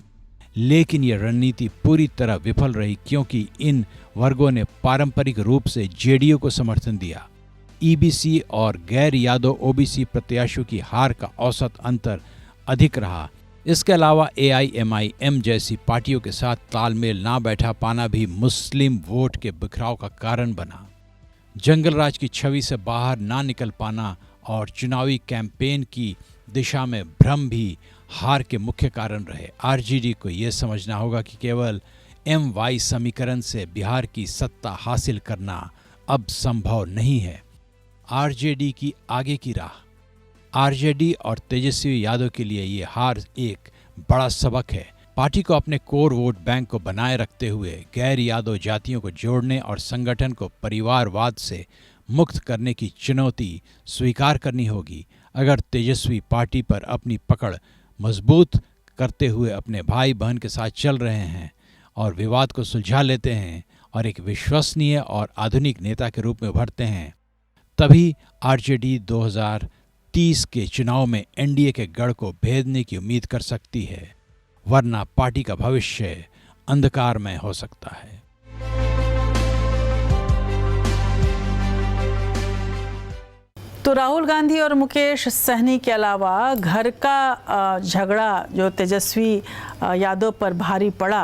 लेकिन यह रणनीति पूरी तरह विफल रही, क्योंकि इन वर्गों ने पारंपरिक रूप से JDU को समर्थन दिया। EBC और गैर यादव OBC प्रत्याशियों की हार का औसत अंतर अधिक रहा। इसके अलावा AIMIM जैसी पार्टियों के साथ तालमेल ना बैठा पाना भी मुस्लिम वोट के बिखराव का कारण बना। जंगल राज की छवि से बाहर ना निकल पाना और चुनावी कैंपेन की दिशा में भ्रम भी हार के मुख्य कारण रहे। आरजेडी को यह समझना होगा कि केवल MY समीकरण से बिहार की सत्ता हासिल करना अब संभव नहीं है। आरजेडी की आगे की राह, आरजेडी और तेजस्वी यादव के लिए ये हार एक बड़ा सबक है। पार्टी को अपने कोर वोट बैंक को बनाए रखते हुए गैर यादव जातियों को जोड़ने और संगठन को परिवारवाद से मुक्त करने की चुनौती स्वीकार करनी होगी। अगर तेजस्वी पार्टी पर अपनी पकड़ मजबूत करते हुए अपने भाई बहन के साथ चल रहे हैं और विवाद को सुलझा लेते हैं और एक विश्वसनीय और आधुनिक नेता के रूप में उभरते हैं, तभी आरजेडी 2030 के चुनाव में NDA के गढ़ को भेदने की उम्मीद कर सकती है, वरना पार्टी का भविष्य अंधकारमय हो सकता है। तो राहुल गांधी और मुकेश सहनी के अलावा घर का झगड़ा जो तेजस्वी यादव पर भारी पड़ा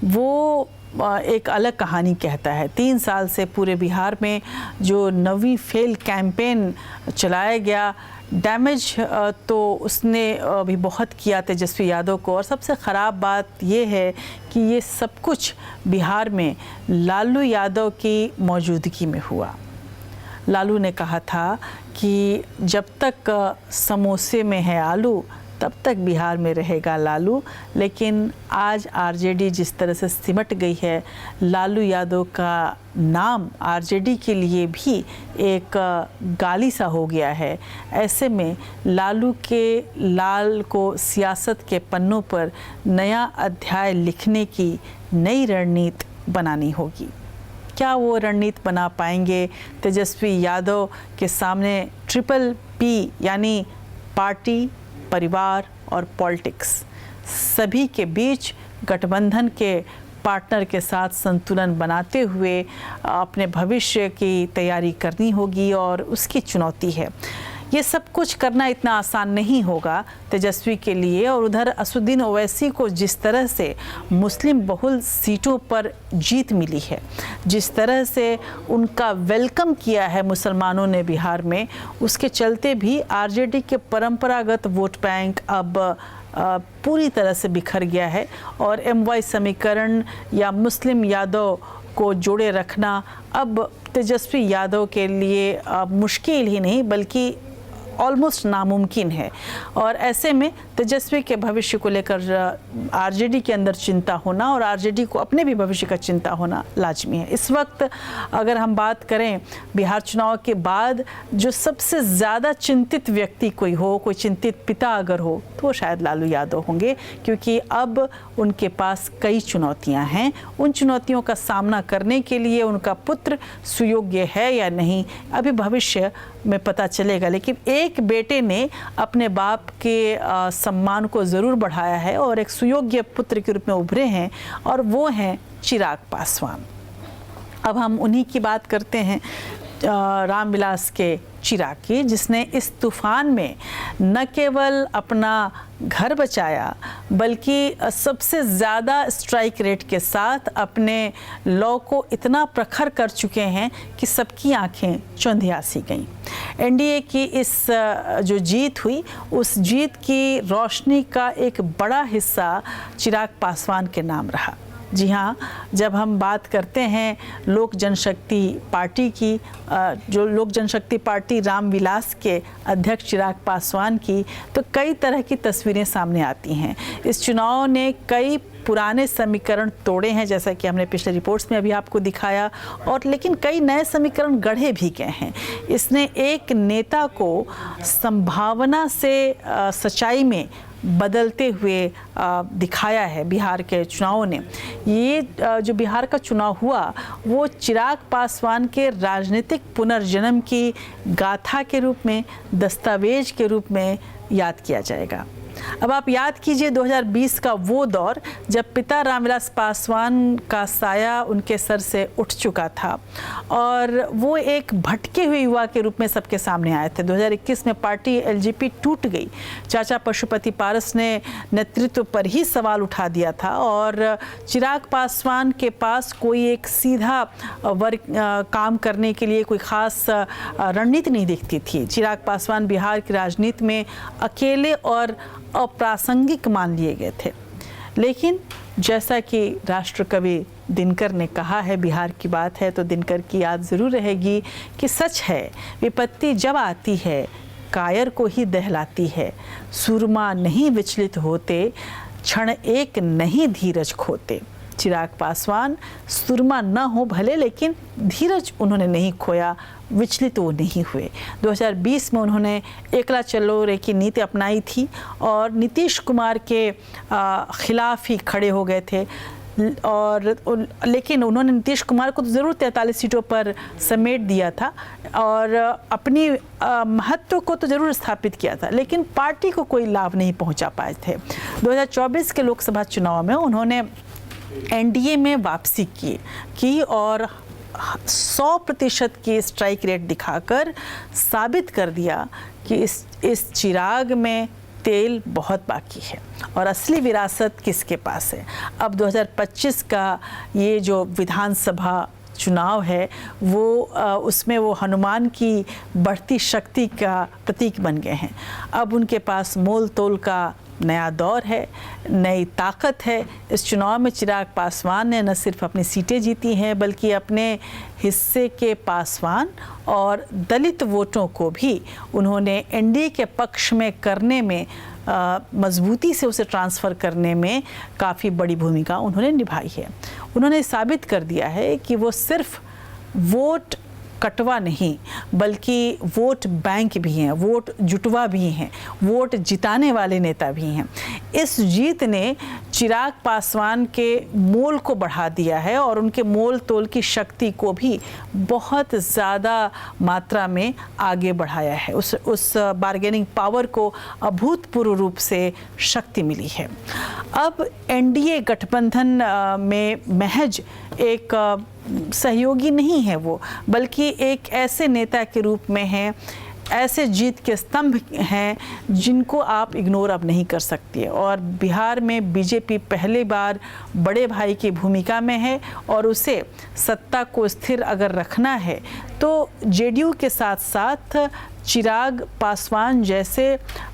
वो एक अलग कहानी कहता है। 3 साल से पूरे बिहार में जो नवी फेल कैंपेन चलाया गया, डैमेज तो उसने भी बहुत किया तेजस्वी यादव को। और सबसे ख़राब बात ये है कि ये सब कुछ बिहार में लालू यादव की मौजूदगी में हुआ। लालू ने कहा था कि जब तक समोसे में है आलू तब तक बिहार में रहेगा लालू, लेकिन आज आरजेडी जिस तरह से सिमट गई है, लालू यादव का नाम आरजेडी के लिए भी एक गाली सा हो गया है। ऐसे में लालू के लाल को सियासत के पन्नों पर नया अध्याय लिखने की नई रणनीति बनानी होगी। क्या वो रणनीति बना पाएंगे? तेजस्वी यादव के सामने ट्रिपल पी यानी पार्टी, परिवार और पॉलिटिक्स सभी के बीच गठबंधन के पार्टनर के साथ संतुलन बनाते हुए अपने भविष्य की तैयारी करनी होगी और उसकी चुनौती है। ये सब कुछ करना इतना आसान नहीं होगा तेजस्वी के लिए। और उधर असदुद्दीन ओवैसी को जिस तरह से मुस्लिम बहुल सीटों पर जीत मिली है, जिस तरह से उनका वेलकम किया है मुसलमानों ने बिहार में, उसके चलते भी आरजेडी के परंपरागत वोट बैंक अब पूरी तरह से बिखर गया है। और MY समीकरण या मुस्लिम यादव को जोड़े रखना अब तेजस्वी यादव के लिए मुश्किल ही नहीं बल्कि ऑलमोस्ट नामुमकिन है। और ऐसे में तेजस्वी के भविष्य को लेकर आरजेडी के अंदर चिंता होना और आरजेडी को अपने भी भविष्य का चिंता होना लाजमी है। इस वक्त अगर हम बात करें बिहार चुनाव के बाद जो सबसे ज़्यादा चिंतित व्यक्ति कोई हो, कोई चिंतित पिता अगर हो, तो वो शायद लालू यादव होंगे, क्योंकि अब उनके पास कई चुनौतियां हैं। उन चुनौतियों का सामना करने के लिए उनका पुत्र सुयोग्य है या नहीं, अभी भविष्य में पता चलेगा। लेकिन एक बेटे ने अपने बाप के सम्मान को ज़रूर बढ़ाया है और एक सुयोग्य पुत्र के रूप में उभरे हैं, और वो हैं चिराग पासवान। अब हम उन्हीं की बात करते हैं, रामविलास के चिराग की, जिसने इस तूफान में न केवल अपना घर बचाया बल्कि सबसे ज़्यादा स्ट्राइक रेट के साथ अपने लॉ को इतना प्रखर कर चुके हैं कि सबकी आंखें चौंधिया सी गईं। एनडीए की इस जो जीत हुई, उस जीत की रोशनी का एक बड़ा हिस्सा चिराग पासवान के नाम रहा। जी हाँ, जब हम बात करते हैं लोक जनशक्ति पार्टी की, जो लोक जनशक्ति पार्टी रामविलास के अध्यक्ष चिराग पासवान की, तो कई तरह की तस्वीरें सामने आती हैं। इस चुनाव ने कई पुराने समीकरण तोड़े हैं, जैसा कि हमने पिछले रिपोर्ट्स में अभी आपको दिखाया, और लेकिन कई नए समीकरण गढ़े भी गए हैं। इसने एक नेता को संभावना से सच्चाई में बदलते हुए दिखाया है बिहार के चुनावों ने। ये जो बिहार का चुनाव हुआ वो चिराग पासवान के राजनीतिक पुनर्जन्म की गाथा के रूप में, दस्तावेज के रूप में याद किया जाएगा। अब आप याद कीजिए 2020 का वो दौर जब पिता रामविलास पासवान का साया उनके सर से उठ चुका था और वो एक भटके हुए युवा के रूप में सबके सामने आए थे। 2021 में पार्टी एलजेपी टूट गई। चाचा पशुपति पारस ने नेतृत्व पर ही सवाल उठा दिया था और चिराग पासवान के पास कोई एक सीधा काम करने के लिए कोई खास रणनीति नहीं दिखती थी। चिराग पासवान बिहार की राजनीति में अकेले और अप्रासंगिक मान लिए गए थे। लेकिन जैसा कि राष्ट्रकवि दिनकर ने कहा है, बिहार की बात है तो दिनकर की याद ज़रूर रहेगी कि सच है विपत्ति जब आती है कायर को ही दहलाती है, सुरमा नहीं विचलित होते, क्षण एक नहीं धीरज खोते। चिराग पासवान सुरमा न हो भले, लेकिन धीरज उन्होंने नहीं खोया, विचलित वो नहीं हुए। 2020 में उन्होंने एकला चलो रे की नीति अपनाई थी और नीतीश कुमार के खिलाफ ही खड़े हो गए थे। लेकिन उन्होंने नीतीश कुमार को तो ज़रूर 43 सीटों पर समेट दिया था और अपनी महत्व को तो ज़रूर स्थापित किया था, लेकिन पार्टी को कोई लाभ नहीं पहुंचा पाए थे। 2024 के लोकसभा चुनाव में उन्होंने एनडीए में वापसी की और 100% की स्ट्राइक रेट दिखाकर साबित कर दिया कि इस चिराग में तेल बहुत बाकी है और असली विरासत किसके पास है। अब 2025 का ये जो विधानसभा चुनाव है वो उसमें वो हनुमान की बढ़ती शक्ति का प्रतीक बन गए हैं। अब उनके पास मोल तोल का नया दौर है, नई ताकत है। इस चुनाव में चिराग पासवान ने न सिर्फ अपनी सीटें जीती हैं बल्कि अपने हिस्से के पासवान और दलित वोटों को भी उन्होंने एनडीए के पक्ष में करने में मजबूती से उसे ट्रांसफ़र करने में काफ़ी बड़ी भूमिका उन्होंने निभाई है। उन्होंने साबित कर दिया है कि वो सिर्फ वोट कटवा नहीं बल्कि वोट बैंक भी हैं, वोट जुटवा भी हैं, वोट जिताने वाले नेता भी हैं। इस जीत ने चिराग पासवान के मोल को बढ़ा दिया है और उनके मोल तोल की शक्ति को भी बहुत ज़्यादा मात्रा में आगे बढ़ाया है। उस बार्गेनिंग पावर को अभूतपूर्व रूप से शक्ति मिली है। अब एनडीए गठबंधन में महज एक सहयोगी नहीं है वो, बल्कि एक ऐसे नेता के रूप में है, ऐसे जीत के स्तंभ हैं जिनको आप इग्नोर अब नहीं कर सकती। और बिहार में बीजेपी पहली बार बड़े भाई की भूमिका में है और उसे सत्ता को स्थिर अगर रखना है तो जेडीयू के साथ साथ चिराग पासवान जैसे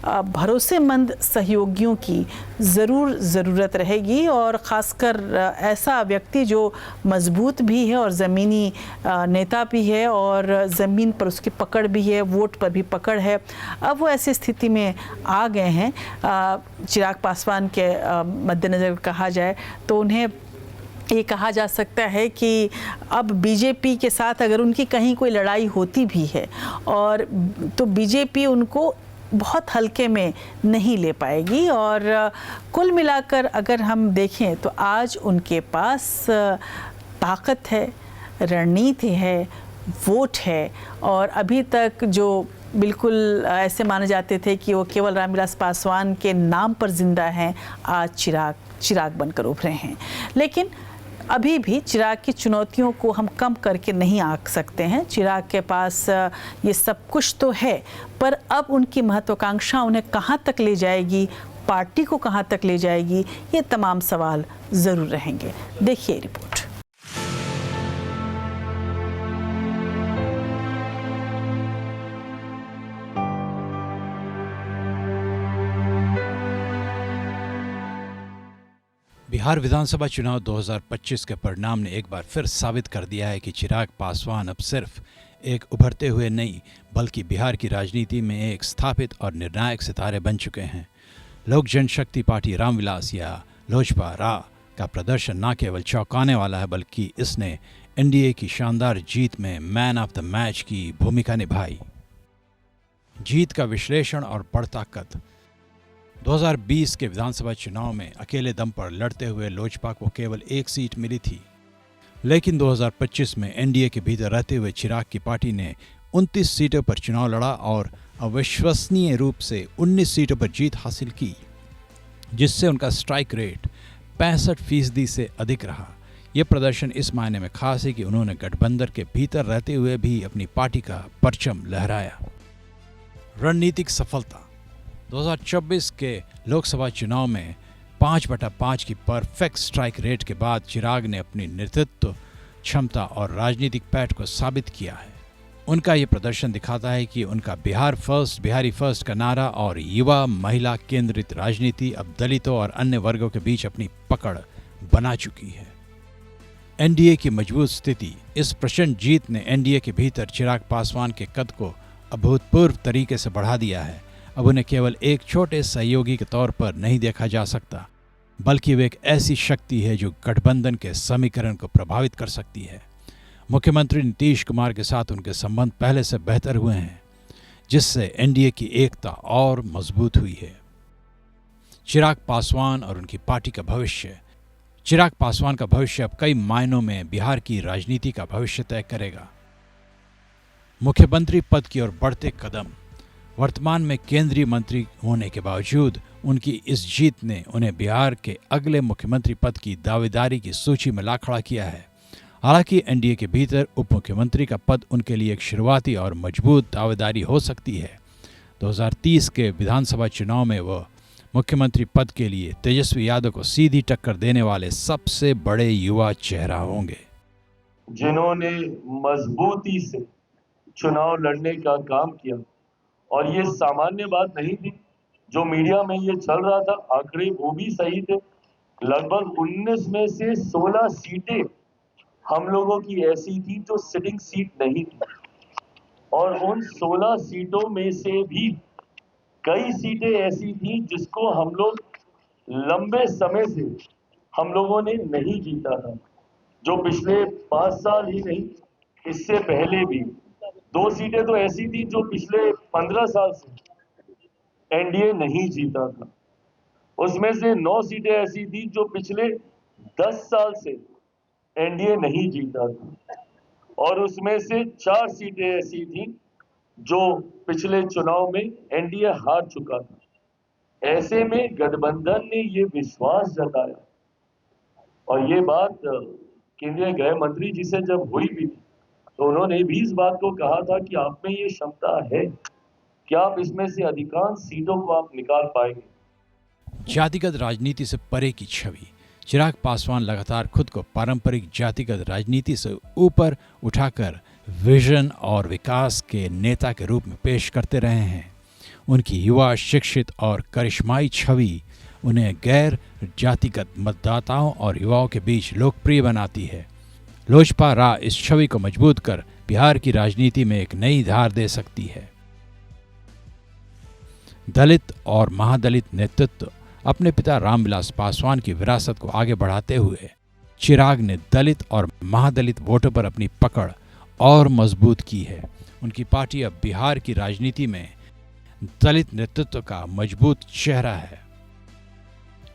भरोसेमंद सहयोगियों की ज़रूरत रहेगी और ख़ासकर ऐसा व्यक्ति जो मजबूत भी है और ज़मीनी नेता भी है और ज़मीन पर उसकी पकड़ भी है, वोट पर भी पकड़ है। अब वो ऐसी स्थिति में आ गए हैं, चिराग पासवान के मद्देनज़र कहा जाए तो उन्हें ये कहा जा सकता है कि अब बीजेपी के साथ अगर उनकी कहीं कोई लड़ाई होती भी है और तो बीजेपी उनको बहुत हल्के में नहीं ले पाएगी। और कुल मिलाकर अगर हम देखें तो आज उनके पास ताकत है, रणनीति है, वोट है और अभी तक जो बिल्कुल ऐसे माने जाते थे कि वो केवल रामविलास पासवान के नाम पर जिंदा हैं, आज चिराग बनकर उभरे हैं। लेकिन अभी भी चिराग की चुनौतियों को हम कम करके नहीं आंक सकते हैं। चिराग के पास ये सब कुछ तो है, पर अब उनकी महत्वाकांक्षा उन्हें कहाँ तक ले जाएगी, पार्टी को कहाँ तक ले जाएगी, ये तमाम सवाल ज़रूर रहेंगे। देखिए रिपोर्ट। बिहार विधानसभा चुनाव 2025 के परिणाम ने एक बार फिर साबित कर दिया है कि चिराग पासवान अब सिर्फ एक उभरते हुए नहीं बल्कि बिहार की राजनीति में एक स्थापित और निर्णायक सितारे बन चुके हैं। लोक जनशक्ति पार्टी रामविलास या लोजपा रा का प्रदर्शन न केवल चौंकाने वाला है बल्कि इसने एनडीए की शानदार जीत में मैन ऑफ द मैच की भूमिका निभाई। जीत का विश्लेषण और बढ़ता कद। 2020 के विधानसभा चुनाव में अकेले दम पर लड़ते हुए लोजपा को केवल 1 सीट मिली थी, लेकिन 2025 में एनडीए के भीतर रहते हुए चिराग की पार्टी ने 29 सीटों पर चुनाव लड़ा और अविश्वसनीय रूप से 19 सीटों पर जीत हासिल की, जिससे उनका स्ट्राइक रेट 65% से अधिक रहा। यह प्रदर्शन इस मायने में खास है कि उन्होंने गठबंधन के भीतर रहते हुए भी अपनी पार्टी का परचम लहराया। रणनीतिक सफलता। 2024 के लोकसभा चुनाव में 5/5 की परफेक्ट स्ट्राइक रेट के बाद चिराग ने अपनी नेतृत्व क्षमता और राजनीतिक पैठ को साबित किया है। उनका ये प्रदर्शन दिखाता है कि उनका बिहारी फर्स्ट का नारा और युवा महिला केंद्रित राजनीति अब दलितों और अन्य वर्गों के बीच अपनी पकड़ बना चुकी है। एनडीए की मजबूत स्थिति। इस प्रचंड जीत ने एनडीए के भीतर चिराग पासवान के कद को अभूतपूर्व तरीके से बढ़ा दिया है। अब उन्हें केवल एक छोटे सहयोगी के तौर पर नहीं देखा जा सकता, बल्कि वे एक ऐसी शक्ति है जो गठबंधन के समीकरण को प्रभावित कर सकती है। मुख्यमंत्री नीतीश कुमार के साथ उनके संबंध पहले से बेहतर हुए हैं, जिससे एनडीए की एकता और मजबूत हुई है। चिराग पासवान और उनकी पार्टी का भविष्य। चिराग पासवान का भविष्य अब कई मायनों में बिहार की राजनीति का भविष्य तय करेगा। मुख्यमंत्री पद की ओर बढ़ते कदम। वर्तमान में केंद्रीय मंत्री होने के बावजूद उनकी इस जीत ने उन्हें बिहार के अगले मुख्यमंत्री पद की दावेदारी की सूची में ला खड़ा किया है हालांकि एनडीए के भीतर उप मुख्यमंत्री का पद उनके लिए एक शुरुआती और मजबूत दावेदारी हो सकती है। 2030 के विधानसभा चुनाव में वह मुख्यमंत्री पद के लिए तेजस्वी यादव को सीधी टक्कर देने वाले सबसे बड़े युवा चेहरा होंगे, जिन्होंने मजबूती से चुनाव लड़ने का काम किया। और ये सामान्य बात नहीं थी, जो मीडिया में ये चल रहा था, आंकड़े वो भी सही थे। लगभग 19 में से 16 सीटें हम लोगों की ऐसी थी जो सिटिंग सीट नहीं थी, और उन 16 सीटों में से भी कई सीटें ऐसी थी जिसको हम लोग लंबे समय से हम लोगों ने नहीं जीता था, जो पिछले 5 साल ही नहीं, इससे पहले भी 2 सीटें तो ऐसी थी जो पिछले 15 साल से एनडीए नहीं जीता था। उसमें से 9 सीटें ऐसी थी जो पिछले 10 साल से एनडीए नहीं जीता था, और उसमें से 4 सीटें ऐसी थी जो पिछले चुनाव में एनडीए हार चुका था। ऐसे में गठबंधन ने ये विश्वास जताया, और ये बात केंद्रीय गृह मंत्री जी से जब हुई भी तो उन्होंने भी इस बात को कहा था कि आप में ये क्षमता है कि आप इसमें से अधिकांश सीटों को आप निकाल पाएंगे। जातिगत राजनीति से परे की छवि। चिराग पासवान लगातार खुद को पारंपरिक जातिगत राजनीति से ऊपर उठाकर विजन और विकास के नेता के रूप में पेश करते रहे हैं। उनकी युवा, शिक्षित और करिश्माई छवि उन्हें गैर जातिगत मतदाताओं और युवाओं के बीच लोकप्रिय बनाती है। लोजपा रा इस छवि को मजबूत कर बिहार की राजनीति में एक नई धार दे सकती है। दलित और महादलित नेतृत्व। अपने पिता रामविलास पासवान की विरासत को आगे बढ़ाते हुए चिराग ने दलित और महादलित वोटों पर अपनी पकड़ और मजबूत की है। उनकी पार्टी अब बिहार की राजनीति में दलित नेतृत्व का मजबूत चेहरा है।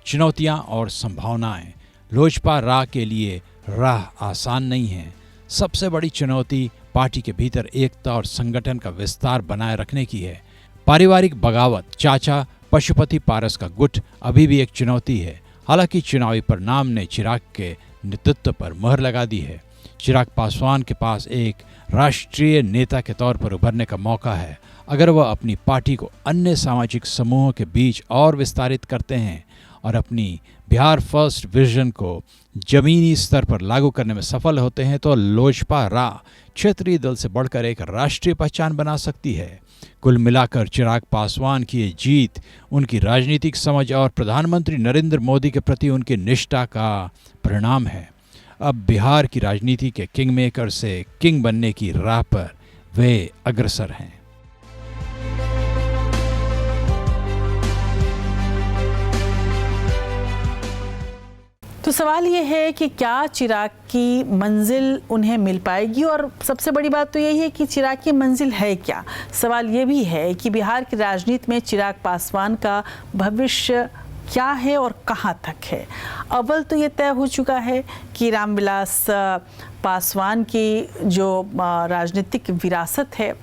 चुनौतियां और संभावनाएं। लोजपा रा के लिए राह आसान नहीं है। सबसे बड़ी चुनौती पार्टी के भीतर एकता और संगठन का विस्तार बनाए रखने की है। पारिवारिक बगावत, चाचा पशुपति पारस का गुट अभी भी एक चुनौती है। हालांकि चुनावी परिणाम ने चिराग के नेतृत्व पर मुहर लगा दी है। चिराग पासवान के पास एक राष्ट्रीय नेता के तौर पर उभरने का मौका है। अगर वह अपनी पार्टी को अन्य सामाजिक समूहों के बीच और विस्तारित करते हैं और अपनी बिहार फर्स्ट विजन को जमीनी स्तर पर लागू करने में सफल होते हैं तो लोजपा रा क्षेत्रीय दल से बढ़कर एक राष्ट्रीय पहचान बना सकती है। कुल मिलाकर चिराग पासवान की ये जीत उनकी राजनीतिक समझ और प्रधानमंत्री नरेंद्र मोदी के प्रति उनकी निष्ठा का परिणाम है। अब बिहार की राजनीति के किंग मेकर से किंग बनने की राह पर वे अग्रसर हैं। तो सवाल ये है कि क्या चिराग की मंजिल उन्हें मिल पाएगी, और सबसे बड़ी बात तो यही है कि चिराग की मंजिल है क्या। सवाल ये भी है कि बिहार की राजनीति में चिराग पासवान का भविष्य क्या है और कहाँ तक है। अव्वल तो ये तय हो चुका है कि रामविलास पासवान की जो राजनीतिक विरासत है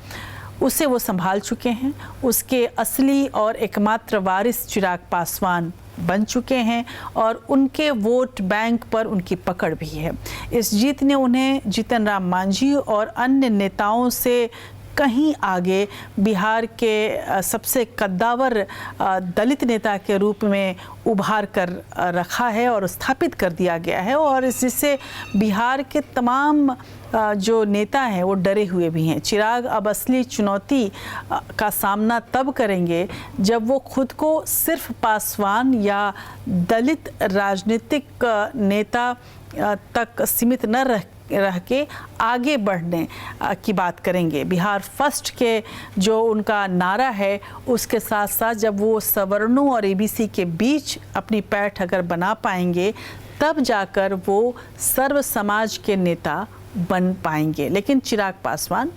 उसे वो संभाल चुके हैं। उसके असली और एकमात्र वारिस चिराग पासवान बन चुके हैं और उनके वोट बैंक पर उनकी पकड़ भी है। इस जीत ने उन्हें जीतन राम मांझी और अन्य नेताओं से कहीं आगे बिहार के सबसे कद्दावर दलित नेता के रूप में उभार कर रखा है और स्थापित कर दिया गया है, और इससे बिहार के तमाम जो नेता हैं वो डरे हुए भी हैं। चिराग अब असली चुनौती का सामना तब करेंगे जब वो खुद को सिर्फ पासवान या दलित राजनीतिक नेता तक सीमित न रह के आगे बढ़ने की बात करेंगे। बिहार फर्स्ट के जो उनका नारा है उसके साथ साथ जब वो सवर्णों और एबीसी के बीच अपनी पैठ अगर बना पाएंगे तब जाकर वो सर्व समाज के नेता बन पाएंगे। लेकिन चिराग पासवान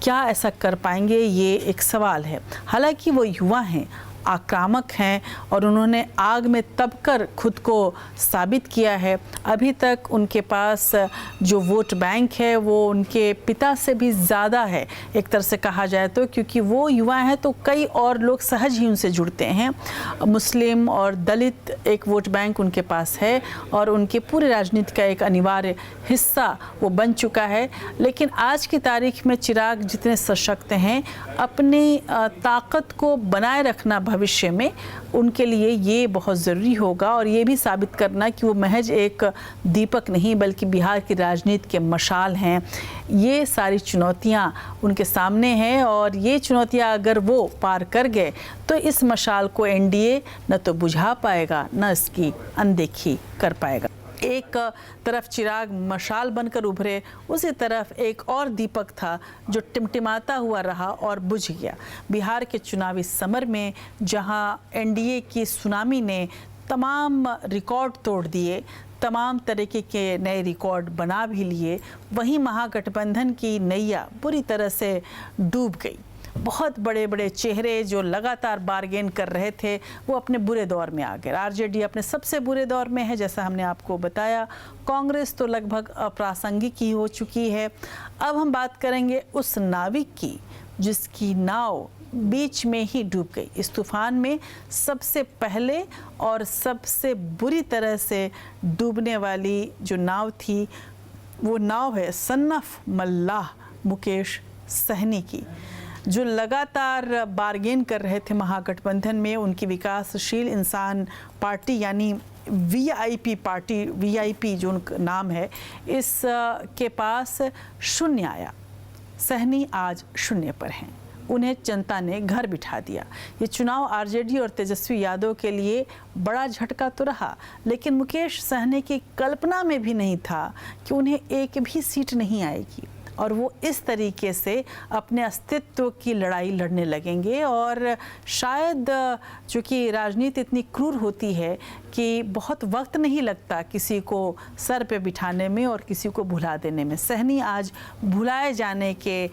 क्या ऐसा कर पाएंगे, ये एक सवाल है। हालांकि वो युवा हैं आक्रामक हैं और उन्होंने आग में तपकर खुद को साबित किया है। अभी तक उनके पास जो वोट बैंक है वो उनके पिता से भी ज़्यादा है एक तरह से कहा जाए तो, क्योंकि वो युवा हैं तो कई और लोग सहज ही उनसे जुड़ते हैं। मुस्लिम और दलित एक वोट बैंक उनके पास है और उनके पूरे राजनीति का एक अनिवार्य हिस्सा वो बन चुका है। लेकिन आज की तारीख में चिराग जितने सशक्त हैं, अपनी ताकत को बनाए रखना भविष्य में उनके लिए ये बहुत ज़रूरी होगा और ये भी साबित करना कि वो महज एक दीपक नहीं बल्कि बिहार की राजनीति के मशाल हैं। ये सारी चुनौतियां उनके सामने हैं और ये चुनौतियां अगर वो पार कर गए तो इस मशाल को एनडीए न तो बुझा पाएगा न इसकी अनदेखी कर पाएगा। एक तरफ चिराग मशाल बनकर उभरे, उसी तरफ एक और दीपक था जो टिमटिमाता हुआ रहा और बुझ गया। बिहार के चुनावी समर में जहां एनडीए की सुनामी ने तमाम रिकॉर्ड तोड़ दिए, तमाम तरीके के नए रिकॉर्ड बना भी लिए, वहीं महागठबंधन की नैया बुरी तरह से डूब गई। बहुत बड़े बड़े चेहरे जो लगातार बार्गेन कर रहे थे वो अपने बुरे दौर में आ गए। आरजेडी अपने सबसे बुरे दौर में है, जैसा हमने आपको बताया। कांग्रेस तो लगभग अप्रासंगिक ही हो चुकी है। अब हम बात करेंगे उस नाविक की जिसकी नाव बीच में ही डूब गई। इस तूफान में सबसे पहले और सबसे बुरी तरह से डूबने वाली जो नाव थी वो नाव है सन ऑफ मल्लाह मुकेश सहनी की, जो लगातार बार्गेन कर रहे थे महागठबंधन में। उनकी विकासशील इंसान पार्टी यानी वीआईपी पार्टी, वीआईपी जो उनका नाम है, इस के पास शून्य आया। सहनी आज शून्य पर हैं, उन्हें जनता ने घर बिठा दिया। ये चुनाव आरजेडी और तेजस्वी यादव के लिए बड़ा झटका तो रहा, लेकिन मुकेश सहनी की कल्पना में भी नहीं था कि उन्हें एक भी सीट नहीं आएगी और वो इस तरीके से अपने अस्तित्व की लड़ाई लड़ने लगेंगे। और शायद चूँकि राजनीति इतनी क्रूर होती है कि बहुत वक्त नहीं लगता किसी को सर पे बिठाने में और किसी को भुला देने में। सहनी आज भुलाए जाने के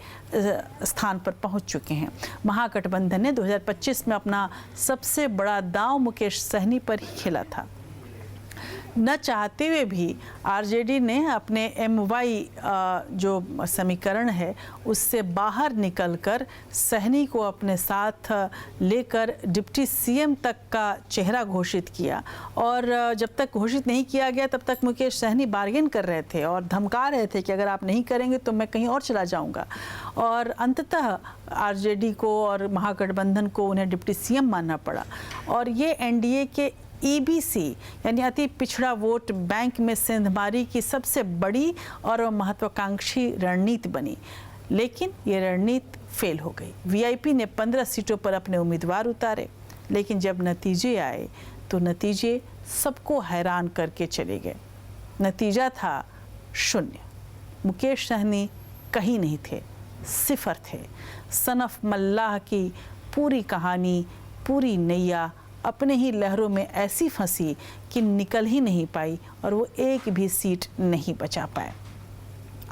स्थान पर पहुंच चुके हैं। महागठबंधन ने 2025 में अपना सबसे बड़ा दांव मुकेश सहनी पर ही खेला था। न चाहते हुए भी आरजेडी ने अपने एमवाई जो समीकरण है उससे बाहर निकलकर सहनी को अपने साथ लेकर डिप्टी सीएम तक का चेहरा घोषित किया। और जब तक घोषित नहीं किया गया तब तक मुकेश सहनी बार्गेन कर रहे थे और धमका रहे थे कि अगर आप नहीं करेंगे तो मैं कहीं और चला जाऊंगा। और अंततः आरजेडी को और महागठबंधन को उन्हें डिप्टी सीएम मानना पड़ा और ये एनडीए के ईबीसी यानी अति पिछड़ा वोट बैंक में सेंधमारी की सबसे बड़ी और महत्वाकांक्षी रणनीति बनी। लेकिन ये रणनीति फेल हो गई। वीआईपी ने 15 सीटों पर अपने उम्मीदवार उतारे, लेकिन जब नतीजे आए तो नतीजे सबको हैरान करके चले गए। नतीजा था शून्य। मुकेश सहनी कहीं नहीं थे, सिफर थे। सन ऑफ मल्लाह की पूरी कहानी, पूरी नैया अपने ही लहरों में ऐसी फंसी कि निकल ही नहीं पाई और वो एक भी सीट नहीं बचा पाए।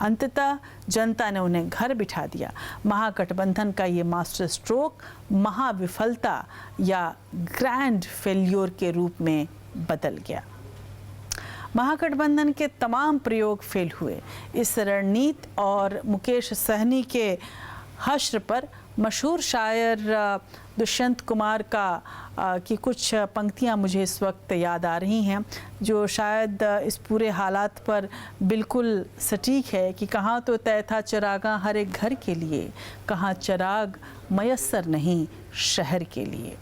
अंततः जनता ने उन्हें घर बिठा दिया। महागठबंधन का ये मास्टर स्ट्रोक महाविफलता या ग्रैंड फेल्योर के रूप में बदल गया। महागठबंधन के तमाम प्रयोग फेल हुए। इस रणनीति और मुकेश सहनी के हश्र पर मशहूर शायर दुष्यंत कुमार की कुछ पंक्तियां मुझे इस वक्त याद आ रही हैं, जो शायद इस पूरे हालात पर बिल्कुल सटीक है कि कहाँ तो तय था चरागा हर एक घर के लिए, कहाँ चराग मयस्सर नहीं शहर के लिए।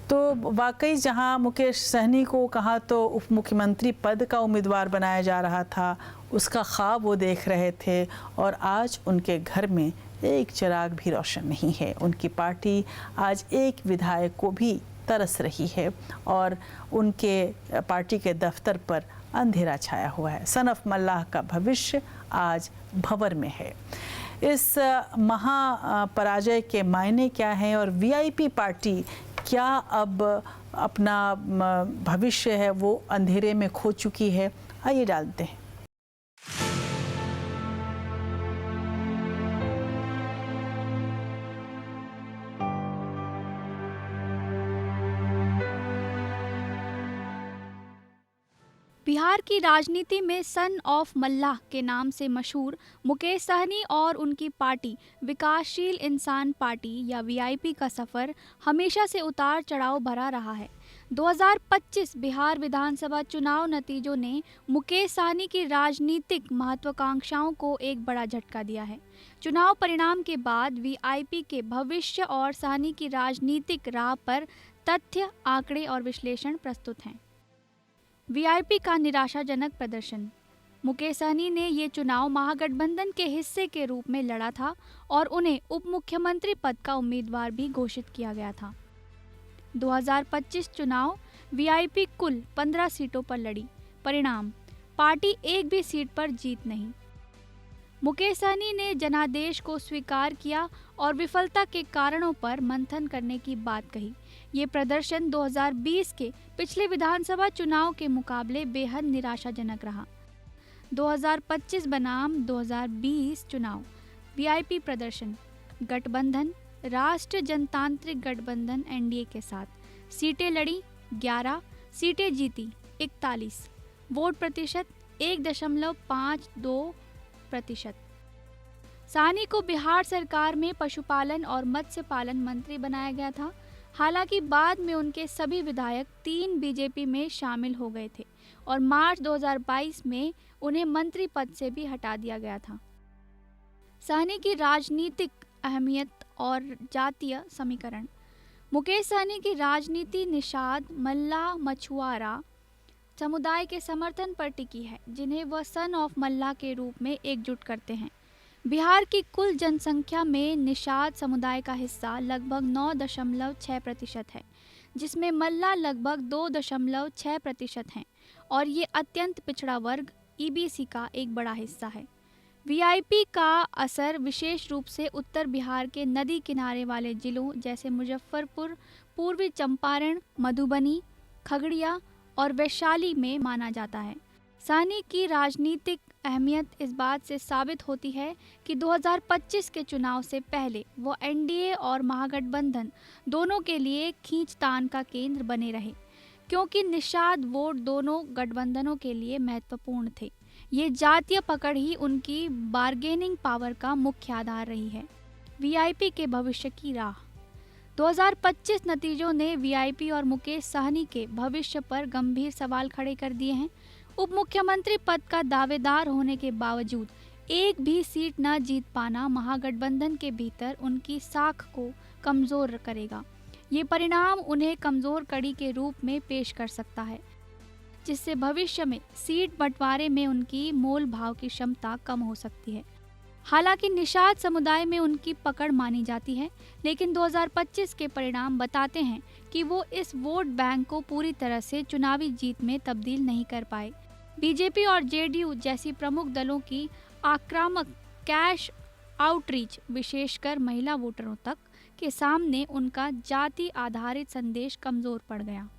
तो वाकई जहां मुकेश सहनी को कहा तो उप मुख्यमंत्री पद का उम्मीदवार बनाया जा रहा था, उसका ख्वाब वो देख रहे थे और आज उनके घर में एक चिराग भी रोशन नहीं है। उनकी पार्टी आज एक विधायक को भी तरस रही है और उनके पार्टी के दफ्तर पर अंधेरा छाया हुआ है। सन ऑफ मल्लाह का भविष्य आज भंवर में है। इस महापराजय के मायने क्या हैं और वीआईपी पार्टी क्या अब अपना भविष्य है वो अंधेरे में खो चुकी है, आइए जानते हैं। बिहार की राजनीति में सन ऑफ मल्लाह के नाम से मशहूर मुकेश सहनी और उनकी पार्टी विकासशील इंसान पार्टी या वीआईपी का सफ़र हमेशा से उतार चढ़ाव भरा रहा है। 2025 बिहार विधानसभा चुनाव नतीजों ने मुकेश सहनी की राजनीतिक महत्वाकांक्षाओं को एक बड़ा झटका दिया है। चुनाव परिणाम के बाद वीआईपी के भविष्य और सहनी की राजनीतिक राह पर तथ्य, आंकड़े और विश्लेषण प्रस्तुत हैं। वीआईपी का निराशाजनक प्रदर्शन। मुकेश सहनी ने ये चुनाव महागठबंधन के हिस्से के रूप में लड़ा था और उन्हें उप मुख्यमंत्री पद का उम्मीदवार भी घोषित किया गया था। 2025 चुनाव वीआईपी कुल 15 सीटों पर लड़ी। परिणाम, पार्टी एक भी सीट पर जीत नहीं। मुकेश सहनी ने जनादेश को स्वीकार किया और विफलता के कारणों पर मंथन करने की बात कही। ये प्रदर्शन 2020 के पिछले विधानसभा चुनाव के मुकाबले बेहद निराशाजनक रहा। 2025 बनाम 2020 चुनाव वीआईपी प्रदर्शन। गठबंधन राष्ट्र जनतांत्रिक गठबंधन एनडीए के साथ सीटें लड़ी, 11 सीटें जीती, 41 वोट प्रतिशत 1.52%। सहनी को बिहार सरकार में पशुपालन और मत्स्य पालन मंत्री बनाया गया था। हालांकि बाद में उनके सभी विधायक 3 बीजेपी में शामिल हो गए थे और मार्च 2022 में उन्हें मंत्री पद से भी हटा दिया गया था। सहनी की राजनीतिक अहमियत और जातीय समीकरण। मुकेश सहनी की राजनीति निषाद, मल्लाह, मछुआरा समुदाय के समर्थन पर टिकी है, जिन्हें वह सन ऑफ मल्लाह के रूप में एकजुट करते हैं। बिहार की कुल जनसंख्या में निषाद समुदाय का हिस्सा लगभग 9.6% है, जिसमें मल्लाह लगभग 2.6% हैं और ये अत्यंत पिछड़ा वर्ग ईबीसी का एक बड़ा हिस्सा है। वीआईपी का असर विशेष रूप से उत्तर बिहार के नदी किनारे वाले जिलों जैसे मुजफ्फरपुर, पूर्वी चंपारण, मधुबनी, खगड़िया और वैशाली में माना जाता है। सहनी की राजनीतिक अहमियत इस बात से साबित होती है कि 2025 के चुनाव से पहले वो एनडीए और महागठबंधन दोनों के लिए खींचतान का केंद्र बने रहे, क्योंकि निषाद वोट दोनों गठबंधनों के लिए महत्वपूर्ण थे। ये जातीय पकड़ ही उनकी बार्गेनिंग पावर का मुख्य आधार रही है। वीआईपी के भविष्य की राह। 2025 नतीजों ने वीआईपी और मुकेश सहनी के भविष्य पर गंभीर सवाल खड़े कर दिए हैं। उप मुख्यमंत्री पद का दावेदार होने के बावजूद एक भी सीट न जीत पाना महागठबंधन के भीतर उनकी साख को कमजोर करेगा। ये परिणाम उन्हें कमजोर कड़ी के रूप में पेश कर सकता है, जिससे भविष्य में सीट बंटवारे में उनकी मोल भाव की क्षमता कम हो सकती है। हालांकि निषाद समुदाय में उनकी पकड़ मानी जाती है, लेकिन 2025 के परिणाम बताते हैं कि वो इस वोट बैंक को पूरी तरह से चुनावी जीत में तब्दील नहीं कर पाए। बीजेपी और जेडीयू जैसी प्रमुख दलों की आक्रामक कैश आउटरीच, विशेषकर महिला वोटरों तक के सामने उनका जाति आधारित संदेश कमजोर पड़ गया।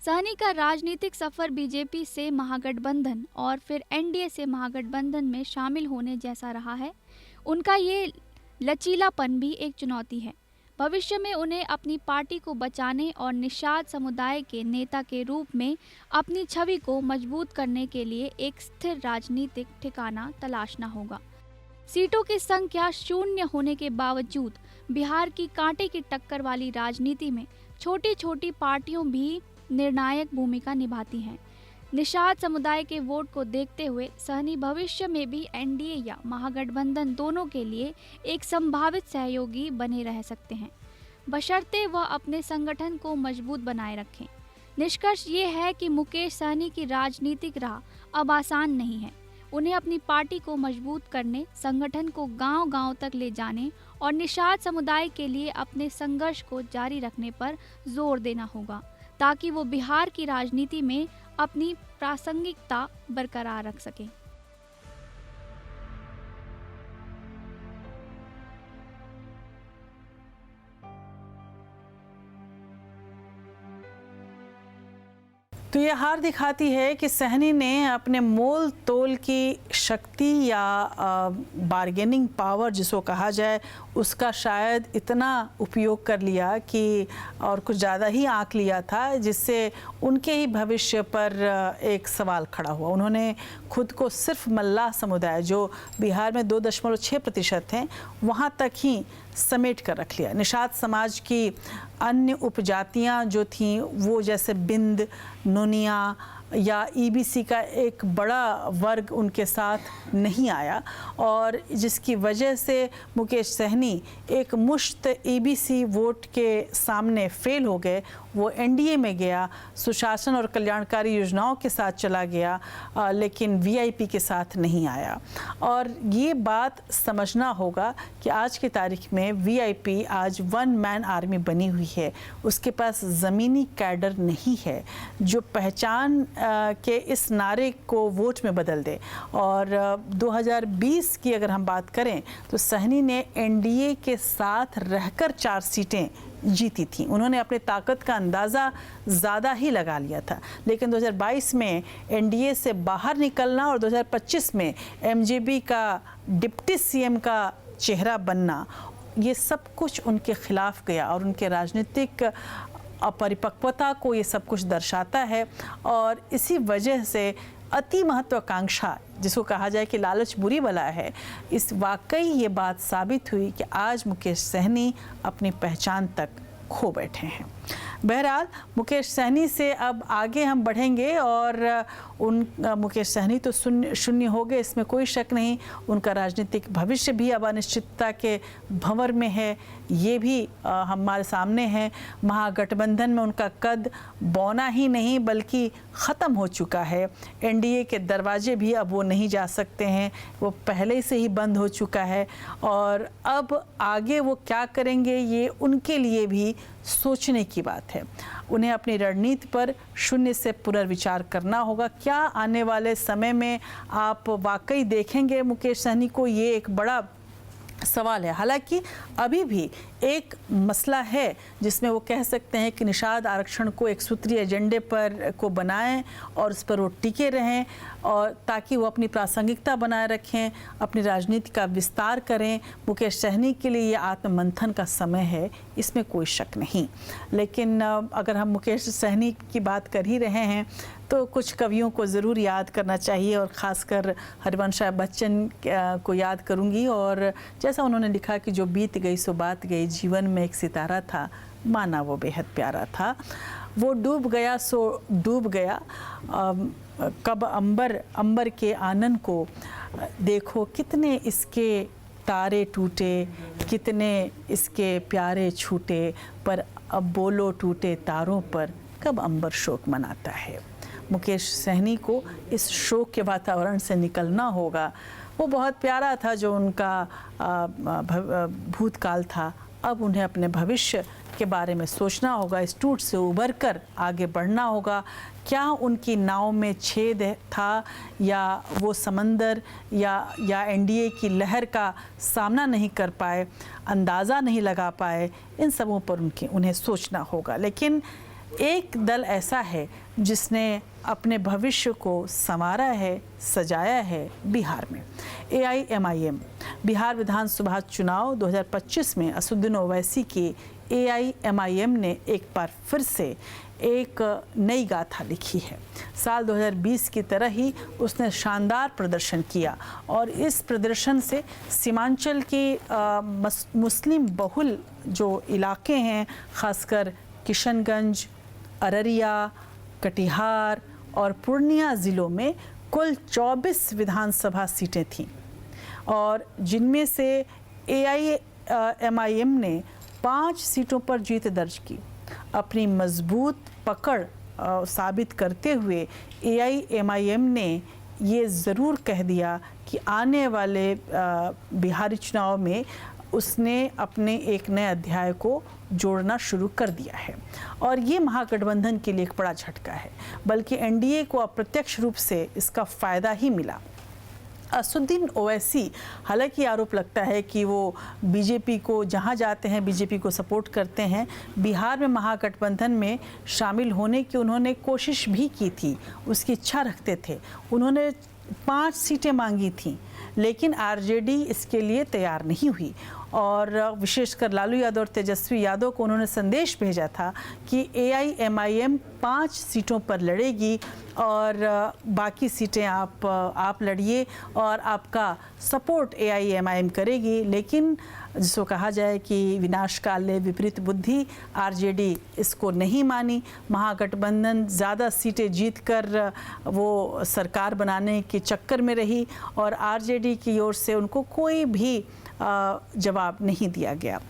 सहनी का राजनीतिक सफर बीजेपी से महागठबंधन और फिर एनडीए से महागठबंधन में शामिल होने जैसा रहा है। उनका ये लचीलापन भी एक चुनौती है। भविष्य में उन्हें अपनी पार्टी को बचाने और निषाद समुदाय के नेता के रूप में अपनी छवि को मजबूत करने के लिए एक स्थिर राजनीतिक ठिकाना तलाशना होगा। सीटों की संख्या 0 होने के बावजूद बिहार की कांटे की टक्कर वाली राजनीति में छोटी छोटी पार्टियों भी निर्णायक भूमिका निभाती हैं। निषाद समुदाय के वोट को देखते हुए सहनी भविष्य में भी एनडीए या महागठबंधन दोनों के लिए एक संभावित सहयोगी बने रह सकते हैं, बशर्ते वह अपने संगठन को मजबूत बनाए रखें। निष्कर्ष ये है कि मुकेश सहनी की राजनीतिक राह अब आसान नहीं है। उन्हें अपनी पार्टी को मजबूत करने, संगठन को गांव-गांव तक ले जाने और निषाद समुदाय के लिए अपने संघर्ष को जारी रखने पर जोर देना होगा, ताकि वो बिहार की राजनीति में अपनी प्रासंगिकता बरकरार रख सकें। तो ये हार दिखाती है कि सहनी ने अपने मोल तोल की शक्ति या बार्गेनिंग पावर जिसको कहा जाए उसका शायद इतना उपयोग कर लिया कि और कुछ ज़्यादा ही आंक लिया था, जिससे उनके ही भविष्य पर एक सवाल खड़ा हुआ। उन्होंने खुद को सिर्फ मल्लाह समुदाय, जो बिहार में 2.6% हैं, वहाँ तक ही समेट कर रख लिया। निषाद समाज की अन्य उपजातियाँ जो थीं, वो जैसे बिंद, नोनिया या ईबीसी का एक बड़ा वर्ग उनके साथ नहीं आया, और जिसकी वजह से मुकेश सहनी एक मुश्त ईबीसी वोट के सामने फेल हो गए। वो एनडीए में गया, सुशासन और कल्याणकारी योजनाओं के साथ चला गया, लेकिन वीआईपी के साथ नहीं आया। और ये बात समझना होगा कि आज की तारीख में वीआईपी आज वन मैन आर्मी बनी हुई है। उसके पास ज़मीनी कैडर नहीं है जो पहचान के इस नारे को वोट में बदल दे। और 2020 की अगर हम बात करें तो सहनी ने एनडीए के साथ रहकर 4 सीटें जीती थी। उन्होंने अपनी ताकत का अंदाज़ा ज़्यादा ही लगा लिया था, लेकिन 2022 में एनडीए से बाहर निकलना और 2025 में एमजेबी का डिप्टी सीएम का चेहरा बनना, ये सब कुछ उनके खिलाफ गया और उनके राजनीतिक अपरिपक्वता को ये सब कुछ दर्शाता है। और इसी वजह से अति महत्वाकांक्षा, जिसको कहा जाए कि लालच बुरी बला है, इस वाकई ये बात साबित हुई कि आज मुकेश सहनी अपनी पहचान तक खो बैठे हैं। बहरहाल मुकेश सहनी से अब आगे हम बढ़ेंगे और मुकेश सहनी तो शून्य हो गए, इसमें कोई शक नहीं। उनका राजनीतिक भविष्य भी अब अनिश्चितता के भंवर में है, ये भी हमारे सामने है। महागठबंधन में उनका कद बौना ही नहीं बल्कि ख़त्म हो चुका है। एनडीए के दरवाजे भी अब वो नहीं जा सकते हैं, वो पहले से ही बंद हो चुका है। और अब आगे वो क्या करेंगे, ये उनके लिए भी सोचने की बात है। उन्हें अपनी रणनीति पर शून्य से पुनर्विचार करना होगा। क्या आने वाले समय में आप वाकई देखेंगे मुकेश सहनी को, ये एक बड़ा सवाल है। हालांकि अभी भी एक मसला है जिसमें वो कह सकते हैं कि निषाद आरक्षण को एक सूत्रीय एजेंडे पर को बनाएं और उस पर वो टिके रहें, और ताकि वो अपनी प्रासंगिकता बनाए रखें, अपनी राजनीति का विस्तार करें। मुकेश सहनी के लिए ये आत्ममंथन का समय है, इसमें कोई शक नहीं। लेकिन अगर हम मुकेश सहनी की बात कर ही रहे हैं तो कुछ कवियों को ज़रूर याद करना चाहिए, और ख़ासकर हरिवंश बच्चन को याद करूंगी। और जैसा उन्होंने लिखा कि जो बीत गई सो बात गई, जीवन में एक सितारा था, माना वो बेहद प्यारा था। वो डूब गया सो डूब गया, कब अंबर के आनन को देखो, कितने इसके तारे टूटे, कितने इसके प्यारे छूटे, पर अब बोलो टूटे तारों पर कब अंबर शोक मनाता है। मुकेश सहनी को इस शोक के वातावरण से निकलना होगा। वो बहुत प्यारा था जो उनका भूतकाल था, अब उन्हें अपने भविष्य के बारे में सोचना होगा, इस टूट से उबर कर आगे बढ़ना होगा। क्या उनकी नाव में छेद था, या वो समंदर या एनडीए की लहर का सामना नहीं कर पाए, अंदाज़ा नहीं लगा पाए, इन सबों पर उन्हें सोचना होगा। लेकिन एक दल ऐसा है जिसने अपने भविष्य को संवारा है, सजाया है बिहार में। AIMIM बिहार विधानसभा चुनाव 2025 में असदुद्दीन ओवैसी की AIMIM ने एक बार फिर से एक नई गाथा लिखी है। साल 2020 की तरह ही उसने शानदार प्रदर्शन किया, और इस प्रदर्शन से सीमांचल के मुस्लिम बहुल जो इलाके हैं, खासकर किशनगंज, अररिया, कटिहार और पूर्णिया ज़िलों में कुल 24 विधानसभा सीटें थीं, और जिनमें से AIMIM ने 5 सीटों पर जीत दर्ज की। अपनी मजबूत पकड़ साबित करते हुए AIMIM ने ये ज़रूर कह दिया कि आने वाले बिहारी चुनाव में उसने अपने एक नए अध्याय को जोड़ना शुरू कर दिया है। और ये महागठबंधन के लिए एक बड़ा झटका है, बल्कि एनडीए को अप्रत्यक्ष रूप से इसका फ़ायदा ही मिला। असदुद्दीन ओवैसी, हालांकि आरोप लगता है कि वो बीजेपी को, जहां जाते हैं बीजेपी को सपोर्ट करते हैं, बिहार में महागठबंधन में शामिल होने की उन्होंने कोशिश भी की थी, उसकी इच्छा रखते थे। उन्होंने 5 सीटें मांगी थीं, लेकिन आरजेडी इसके लिए तैयार नहीं हुई, और विशेषकर लालू यादव और तेजस्वी यादव को उन्होंने संदेश भेजा था कि AIMIM 5 सीटों पर लड़ेगी और बाकी सीटें आप लड़िए और आपका सपोर्ट AIMIM करेगी। लेकिन जिसको कहा जाए कि विनाश काले विपरीत बुद्धि, RJD इसको नहीं मानी। महागठबंधन ज़्यादा सीटें जीतकर वो सरकार बनाने के चक्कर में रही और RJD की ओर से उनको कोई भी जवाब नहीं दिया गया,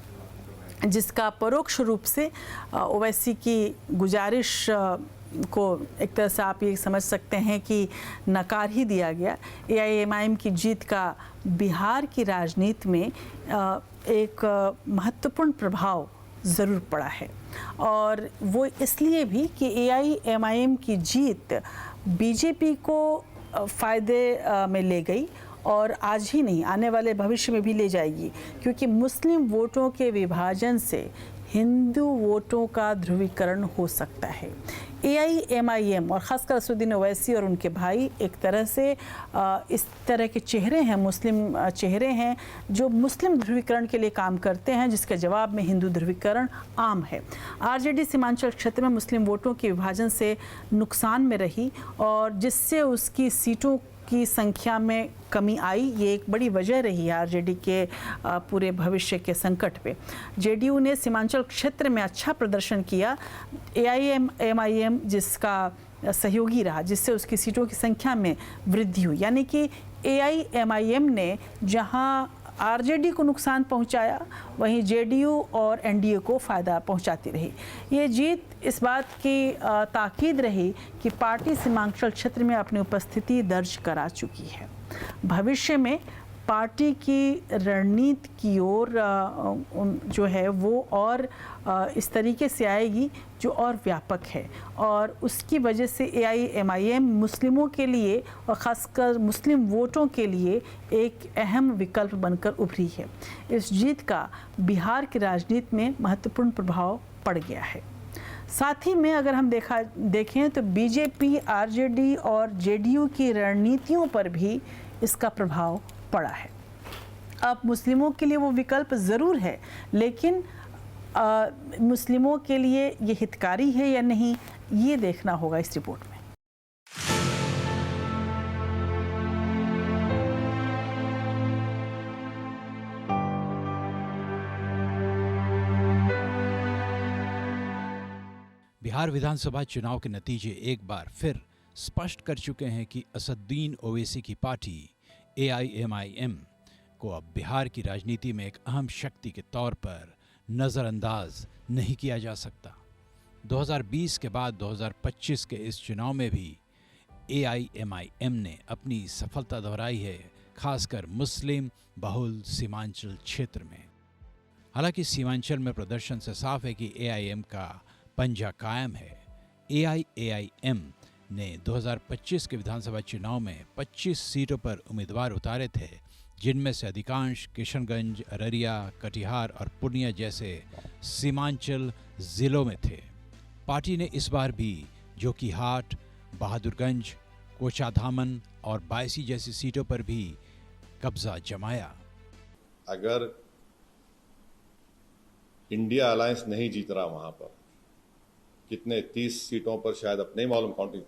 जिसका परोक्ष रूप से ओवैसी की गुजारिश को एक तरह से आप ये समझ सकते हैं कि नकार ही दिया गया। AIMIM की जीत का बिहार की राजनीति में एक महत्वपूर्ण प्रभाव ज़रूर पड़ा है और वो इसलिए भी कि AIMIM की जीत बीजेपी को फ़ायदे में ले गई और आज ही नहीं, आने वाले भविष्य में भी ले जाएगी, क्योंकि मुस्लिम वोटों के विभाजन से हिंदू वोटों का ध्रुवीकरण हो सकता है। AIMIM और ख़ासकर असदुद्दीन ओवैसी और उनके भाई एक तरह से इस तरह के चेहरे हैं, मुस्लिम चेहरे हैं जो मुस्लिम ध्रुवीकरण के लिए काम करते हैं, जिसके जवाब में हिंदू ध्रुवीकरण आम है। RJD सीमांचल क्षेत्र में मुस्लिम वोटों के विभाजन से नुकसान में रही और जिससे उसकी सीटों की संख्या में कमी आई। ये एक बड़ी वजह रही है RJD के पूरे भविष्य के संकट पे। JDU ने सीमांचल क्षेत्र में अच्छा प्रदर्शन किया, AIMIM जिसका सहयोगी रहा, जिससे उसकी सीटों की संख्या में वृद्धि हुई। यानी कि AIMIM ने जहां RJD को नुकसान पहुंचाया, वहीं JDU और NDA को फ़ायदा पहुंचाती रही। ये जीत इस बात की ताकीद रही कि पार्टी सीमांचल क्षेत्र में अपनी उपस्थिति दर्ज करा चुकी है। भविष्य में पार्टी की रणनीति की ओर जो है वो और इस तरीके से आएगी जो और व्यापक है और उसकी वजह से AIMIM मुस्लिमों के लिए और ख़ासकर मुस्लिम वोटों के लिए एक अहम विकल्प बनकर उभरी है। इस जीत का बिहार की राजनीति में महत्वपूर्ण प्रभाव पड़ गया है। साथ ही में अगर हम देखें तो BJP, RJD और JDU की रणनीतियों पर भी इसका प्रभाव पड़ा है। अब मुस्लिमों के लिए वो विकल्प ज़रूर है, लेकिन मुस्लिमों के लिए ये हितकारी है या नहीं, ये देखना होगा इस रिपोर्ट में। बिहार विधानसभा चुनाव के नतीजे एक बार फिर स्पष्ट कर चुके हैं कि असदुद्दीन ओवैसी की पार्टी AIMIM को अब बिहार की राजनीति में एक अहम शक्ति के तौर पर नज़रअंदाज नहीं किया जा सकता। 2020 के बाद 2025 के इस चुनाव में भी AIMIM ने अपनी सफलता दोहराई है, खासकर मुस्लिम बहुल सीमांचल क्षेत्र में। हालांकि सीमांचल में प्रदर्शन से साफ है कि AIM का पंजा कायम है। AIMIM ने 2025 के विधानसभा चुनाव में 25 सीटों पर उम्मीदवार उतारे थे, जिनमें से अधिकांश किशनगंज, अररिया, कटिहार और पूर्णिया जैसे सीमांचल जिलों में थे। पार्टी ने इस बार भी जोकीहाट, बहादुरगंज, कोचाधामन और बायसी जैसी सीटों पर भी कब्जा जमाया। अगर इंडिया अलायंस नहीं जीत रहा वहां पर कितने 30 सीटों पर, शायद अब नहीं मालूम काउंटिंग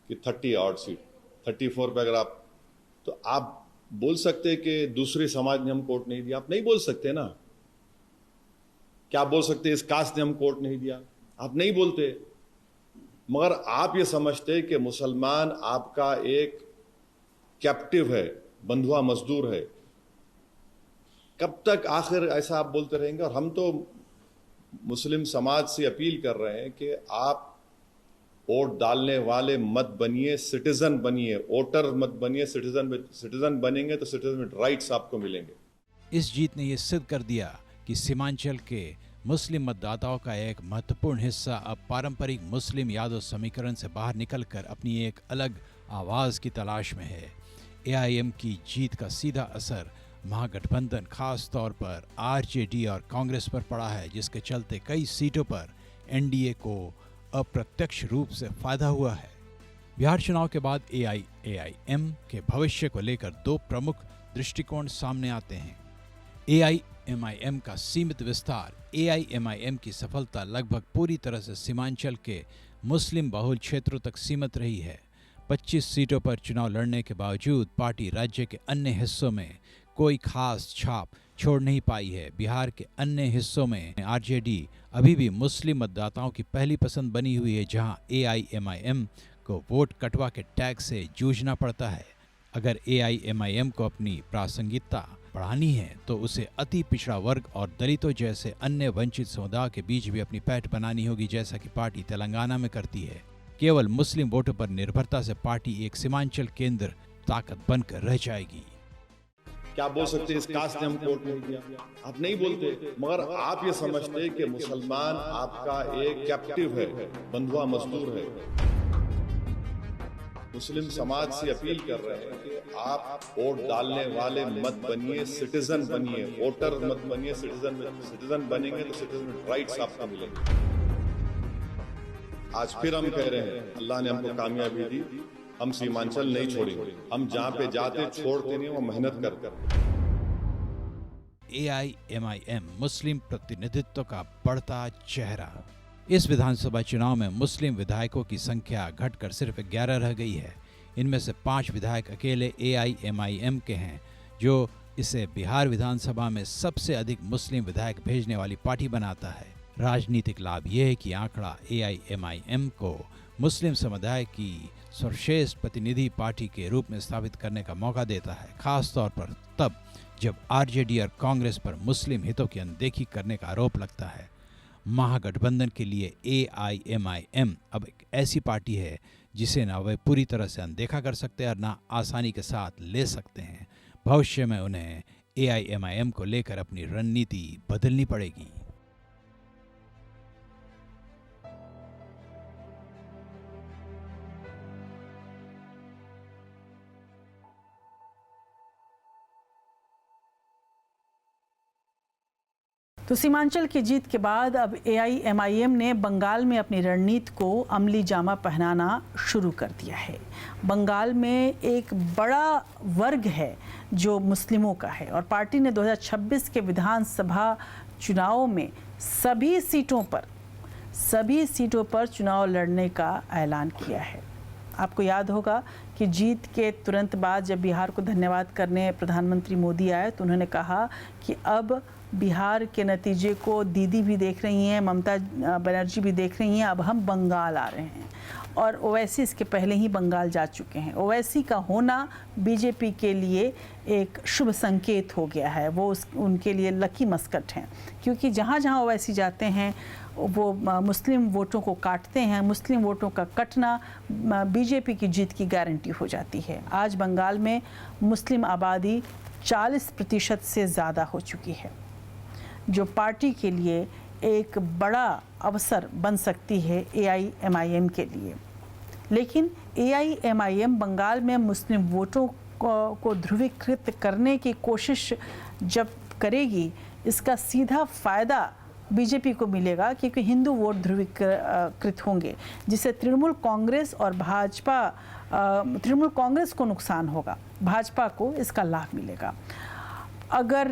कि 30 ऑड सीट, 34 पे अगर आप बोल सकते कि दूसरे समाज ने हम कोर्ट नहीं दिया, आप नहीं बोल सकते ना। क्या आप बोल सकते इस कास्ट ने हम कोर्ट नहीं दिया? आप नहीं बोलते। मगर आप ये समझते कि मुसलमान आपका एक कैप्टिव है, बंधुआ मजदूर है। कब तक आखिर ऐसा आप बोलते रहेंगे? और हम तो मुस्लिम समाज से अपील कर रहे हैं कि आप वोट डालने वाले मत बनिए, सिटीजन बनिए। वोटर मत बनिए, सिटीजन बनेंगे तो सिटीजन राइट्स आपको मिलेंगे। इस जीत ने यह सिद्ध कर दिया कि सीमांचल के मुस्लिम मतदाताओं का एक महत्वपूर्ण हिस्सा अब पारंपरिक मुस्लिम यादव समीकरण से बाहर निकलकर अपनी एक अलग आवाज की तलाश में है। AIM की जीत का सीधा असर महागठबंधन, खास तौर पर RJD और कांग्रेस पर पड़ा है, जिसके चलते कई सीटों पर NDA को अप्रत्यक्ष रूप से फायदा हुआ है। बिहार चुनाव के बाद AIM के भविष्य को लेकर दो प्रमुख दृष्टिकोण सामने आते हैं। AIMIM का सीमित विस्तार। AIMIM की सफलता लगभग पूरी तरह से सीमांचल के मुस्लिम बहुल क्षेत्रों तक सीमित रही है। 25 सीटों पर चुनाव लड़ने के बावजूद पार्टी राज्य के अन्य हिस्सों में कोई खास छाप छोड़ नहीं पाई है। बिहार के अन्य हिस्सों में RJD अभी भी मुस्लिम मतदाताओं की पहली पसंद बनी हुई है, जहां AIMIM को वोट कटवा के टैग से जूझना पड़ता है। अगर AIMIM को अपनी प्रासंगिकता बढ़ानी है तो उसे अति पिछड़ा वर्ग और दलितों जैसे अन्य वंचित समुदाय के बीच भी अपनी पैठ बनानी होगी, जैसा कि पार्टी तेलंगाना में करती है। केवल मुस्लिम वोटों पर निर्भरता से पार्टी एक सीमांचल केंद्र ताकत बनकर रह जाएगी। क्या आप बोल सकते हैं इस कास्ट ने हम वोट नहीं दिया? आप नहीं बोलते, मगर आप ये समझते कि मुसलमान आपका एक कैप्टिव है, बंधुआ मजदूर है। मुस्लिम समाज से अपील कर रहे हैं कि आप वोट डालने वाले मत बनिए, सिटीजन बनिए। वोटर मत बनिए, सिटीजन बनेंगे तो सिटीजन राइट्स आपको मिलेंगे। आज फिर हम कह रहे हैं, अल्लाह ने हमको कामयाबी दी, हम सीमांचल नहीं छोड़ेंगे। हम जहां पे जाते छोड़ते नहीं, वो मेहनत कर। AIMIM मुस्लिम प्रतिनिधित्व का बढ़ता चेहरा। इस विधानसभा चुनाव में मुस्लिम विधायकों की संख्या घटकर सिर्फ 11 रह गई है। इनमें से 5 विधायक अकेले AIMIM के हैं, जो इसे बिहार विधानसभा में सबसे अधिक मुस्लिम विधायक भेजने वाली पार्टी बनाता है। राजनीतिक लाभ यह है कि आंकड़ा AIMIM को मुस्लिम समुदाय की सर्वश्रेष्ठ प्रतिनिधि पार्टी के रूप में स्थापित करने का मौका देता है, खास तौर पर तब जब RJD और कांग्रेस पर मुस्लिम हितों की अनदेखी करने का आरोप लगता है। महागठबंधन के लिए AIMIM अब एक ऐसी पार्टी है जिसे ना वे पूरी तरह से अनदेखा कर सकते हैं और ना आसानी के साथ ले सकते हैं। भविष्य में उन्हें AIMIM को लेकर अपनी रणनीति बदलनी पड़ेगी। तो सीमांचल की जीत के बाद अब AIMIM ने बंगाल में अपनी रणनीति को अमली जामा पहनाना शुरू कर दिया है। बंगाल में एक बड़ा वर्ग है जो मुस्लिमों का है और पार्टी ने 2026 के विधानसभा चुनाव में सभी सीटों पर चुनाव लड़ने का ऐलान किया है। आपको याद होगा कि जीत के तुरंत बाद जब बिहार को धन्यवाद करने प्रधानमंत्री मोदी आए तो उन्होंने कहा कि अब बिहार के नतीजे को दीदी भी देख रही हैं, ममता बनर्जी भी देख रही हैं, अब हम बंगाल आ रहे हैं। और ओवैसी इसके पहले ही बंगाल जा चुके हैं। ओवैसी का होना बीजेपी के लिए एक शुभ संकेत हो गया है, वो उनके लिए लकी मस्कट हैं, क्योंकि जहाँ जहाँ ओवैसी जाते हैं वो मुस्लिम वोटों को काटते हैं। मुस्लिम वोटों का कटना बीजेपी की जीत की गारंटी हो जाती है। आज बंगाल में मुस्लिम आबादी 40% से ज़्यादा हो चुकी है, जो पार्टी के लिए एक बड़ा अवसर बन सकती है AIMIM के लिए। लेकिन AIMIM बंगाल में मुस्लिम वोटों को ध्रुवीकृत करने की कोशिश जब करेगी, इसका सीधा फ़ायदा बीजेपी को मिलेगा, क्योंकि हिंदू वोट ध्रुवीकृत होंगे, जिससे तृणमूल कांग्रेस को नुकसान होगा, भाजपा को इसका लाभ मिलेगा। अगर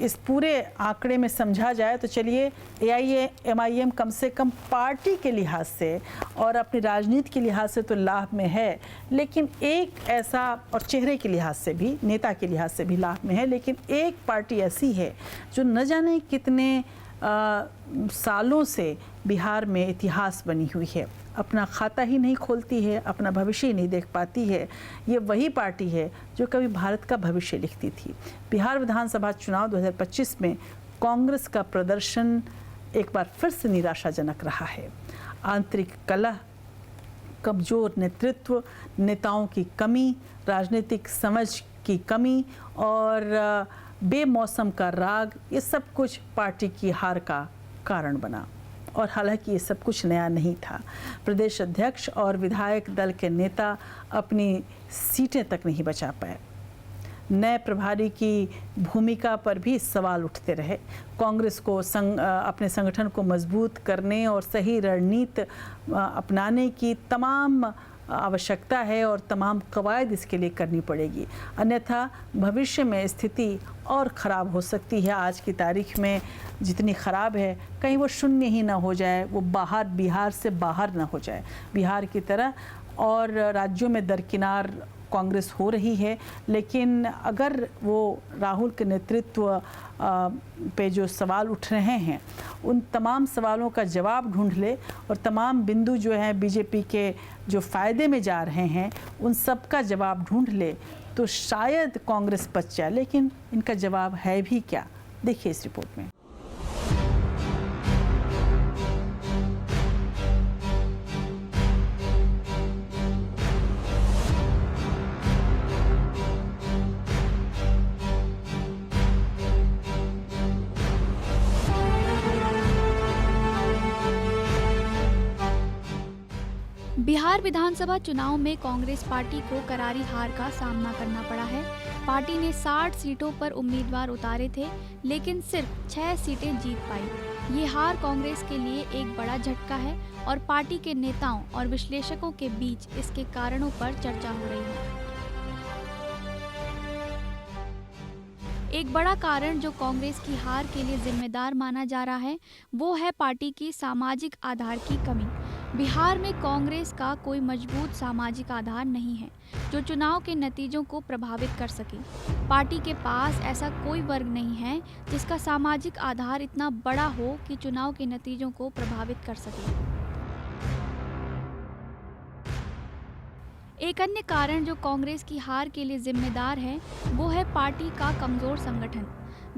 इस पूरे आंकड़े में समझा जाए तो चलिए AIMIM कम से कम पार्टी के लिहाज से और अपनी राजनीति के लिहाज से तो लाभ में है, लेकिन एक ऐसा, और चेहरे के लिहाज से भी, नेता के लिहाज से भी लाभ में है, लेकिन एक पार्टी ऐसी है जो न जाने कितने सालों से बिहार में इतिहास बनी हुई है, अपना खाता ही नहीं खोलती है, अपना भविष्य ही नहीं देख पाती है। ये वही पार्टी है जो कभी भारत का भविष्य लिखती थी। बिहार विधानसभा चुनाव 2025 में कांग्रेस का प्रदर्शन एक बार फिर से निराशाजनक रहा है। आंतरिक कलह, कमजोर नेतृत्व, नेताओं की कमी, राजनीतिक समझ की कमी और बेमौसम का राग, ये सब कुछ पार्टी की हार का कारण बना। और हालांकि ये सब कुछ नया नहीं था। प्रदेश अध्यक्ष और विधायक दल के नेता अपनी सीटें तक नहीं बचा पाए। नए प्रभारी की भूमिका पर भी सवाल उठते रहे। कांग्रेस को अपने संगठन को मजबूत करने और सही रणनीति अपनाने की तमाम आवश्यकता है और तमाम कवायद इसके लिए करनी पड़ेगी, अन्यथा भविष्य में स्थिति और ख़राब हो सकती है। आज की तारीख में जितनी ख़राब है, कहीं वो शून्य ही ना हो जाए, वो बिहार से बाहर ना हो जाए बिहार की तरह। और राज्यों में दरकिनार कांग्रेस हो रही है, लेकिन अगर वो राहुल के नेतृत्व पे जो सवाल उठ रहे हैं उन तमाम सवालों का जवाब ढूंढ ले और तमाम बिंदु जो हैं बीजेपी के जो फ़ायदे में जा रहे हैं उन सब का जवाब ढूंढ ले तो शायद कांग्रेस बच जाए। लेकिन इनका जवाब है भी क्या, देखिए इस रिपोर्ट में। बिहार विधानसभा चुनाव में कांग्रेस पार्टी को करारी हार का सामना करना पड़ा है। पार्टी ने 60 सीटों पर उम्मीदवार उतारे थे, लेकिन सिर्फ 6 सीटें जीत पाई। ये हार कांग्रेस के लिए एक बड़ा झटका है और पार्टी के नेताओं और विश्लेषकों के बीच इसके कारणों पर चर्चा हो रही है। एक बड़ा कारण जो कांग्रेस की हार के लिए जिम्मेदार माना जा रहा है वो है पार्टी की सामाजिक आधार की कमी। बिहार में कांग्रेस का कोई मजबूत सामाजिक आधार नहीं है जो चुनाव के नतीजों को प्रभावित कर सके। पार्टी के पास ऐसा कोई वर्ग नहीं है जिसका सामाजिक आधार इतना बड़ा हो कि चुनाव के नतीजों को प्रभावित कर सके। एक अन्य कारण जो कांग्रेस की हार के लिए जिम्मेदार है वो है पार्टी का कमजोर संगठन।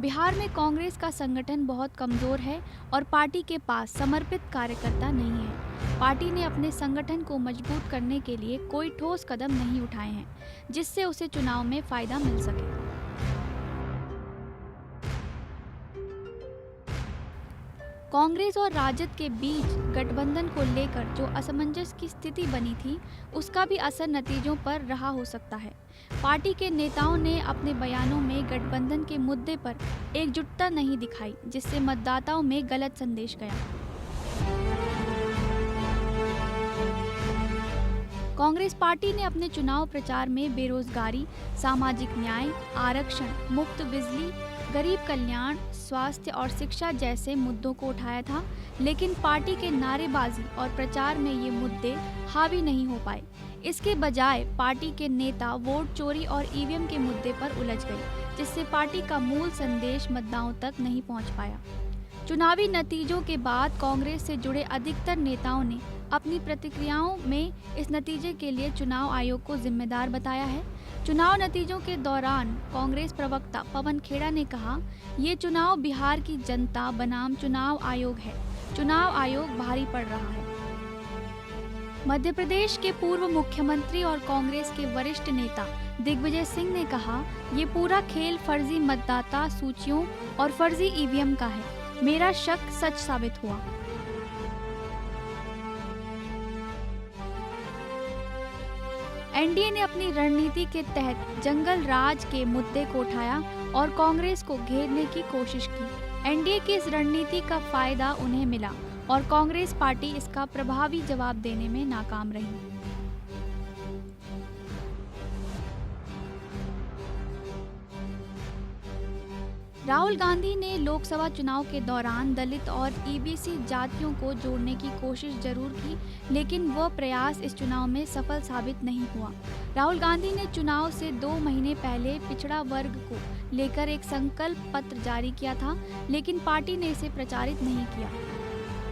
बिहार में कांग्रेस का संगठन बहुत कमजोर है और पार्टी के पास समर्पित कार्यकर्ता नहीं है। पार्टी ने अपने संगठन को मजबूत करने के लिए कोई ठोस कदम नहीं उठाए हैं जिससे उसे चुनाव में फायदा मिल सके। कांग्रेस और राजद के बीच गठबंधन को लेकर जो असमंजस की स्थिति बनी थी उसका भी असर नतीजों पर रहा हो सकता है। पार्टी के नेताओं ने अपने बयानों में गठबंधन के मुद्दे पर एकजुटता नहीं दिखाई, जिससे मतदाताओं में गलत संदेश गया। कांग्रेस पार्टी ने अपने चुनाव प्रचार में बेरोजगारी, सामाजिक न्याय, आरक्षण, मुफ्त बिजली, गरीब कल्याण, स्वास्थ्य और शिक्षा जैसे मुद्दों को उठाया था, लेकिन पार्टी के नारेबाजी और प्रचार में ये मुद्दे हावी नहीं हो पाए। इसके बजाय पार्टी के नेता वोट चोरी और ईवीएम के मुद्दे पर उलझ गए, जिससे पार्टी का मूल संदेश मतदाताओं तक नहीं पहुंच पाया। चुनावी नतीजों के बाद कांग्रेस से जुड़े अधिकतर नेताओं ने अपनी प्रतिक्रियाओं में इस नतीजे के लिए चुनाव आयोग को जिम्मेदार बताया है। चुनाव नतीजों के दौरान कांग्रेस प्रवक्ता पवन खेड़ा ने कहा, ये चुनाव बिहार की जनता बनाम चुनाव आयोग है। चुनाव आयोग भारी पड़ रहा है। मध्य प्रदेश के पूर्व मुख्यमंत्री और कांग्रेस के वरिष्ठ नेता दिग्विजय सिंह ने कहा, ये पूरा खेल फर्जी मतदाता सूचियों और फर्जी ईवीएम का है। मेरा शक सच साबित हुआ। एनडीए ने अपनी रणनीति के तहत जंगल राज के मुद्दे को उठाया और कांग्रेस को घेरने की कोशिश की। एनडीए की इस रणनीति का फायदा उन्हें मिला और कांग्रेस पार्टी इसका प्रभावी जवाब देने में नाकाम रही। राहुल गांधी ने लोकसभा चुनाव के दौरान दलित और ईबीसी जातियों को जोड़ने की कोशिश जरूर की, लेकिन वह प्रयास इस चुनाव में सफल साबित नहीं हुआ। राहुल गांधी ने चुनाव से 2 महीने पहले पिछड़ा वर्ग को लेकर एक संकल्प पत्र जारी किया था, लेकिन पार्टी ने इसे प्रचारित नहीं किया।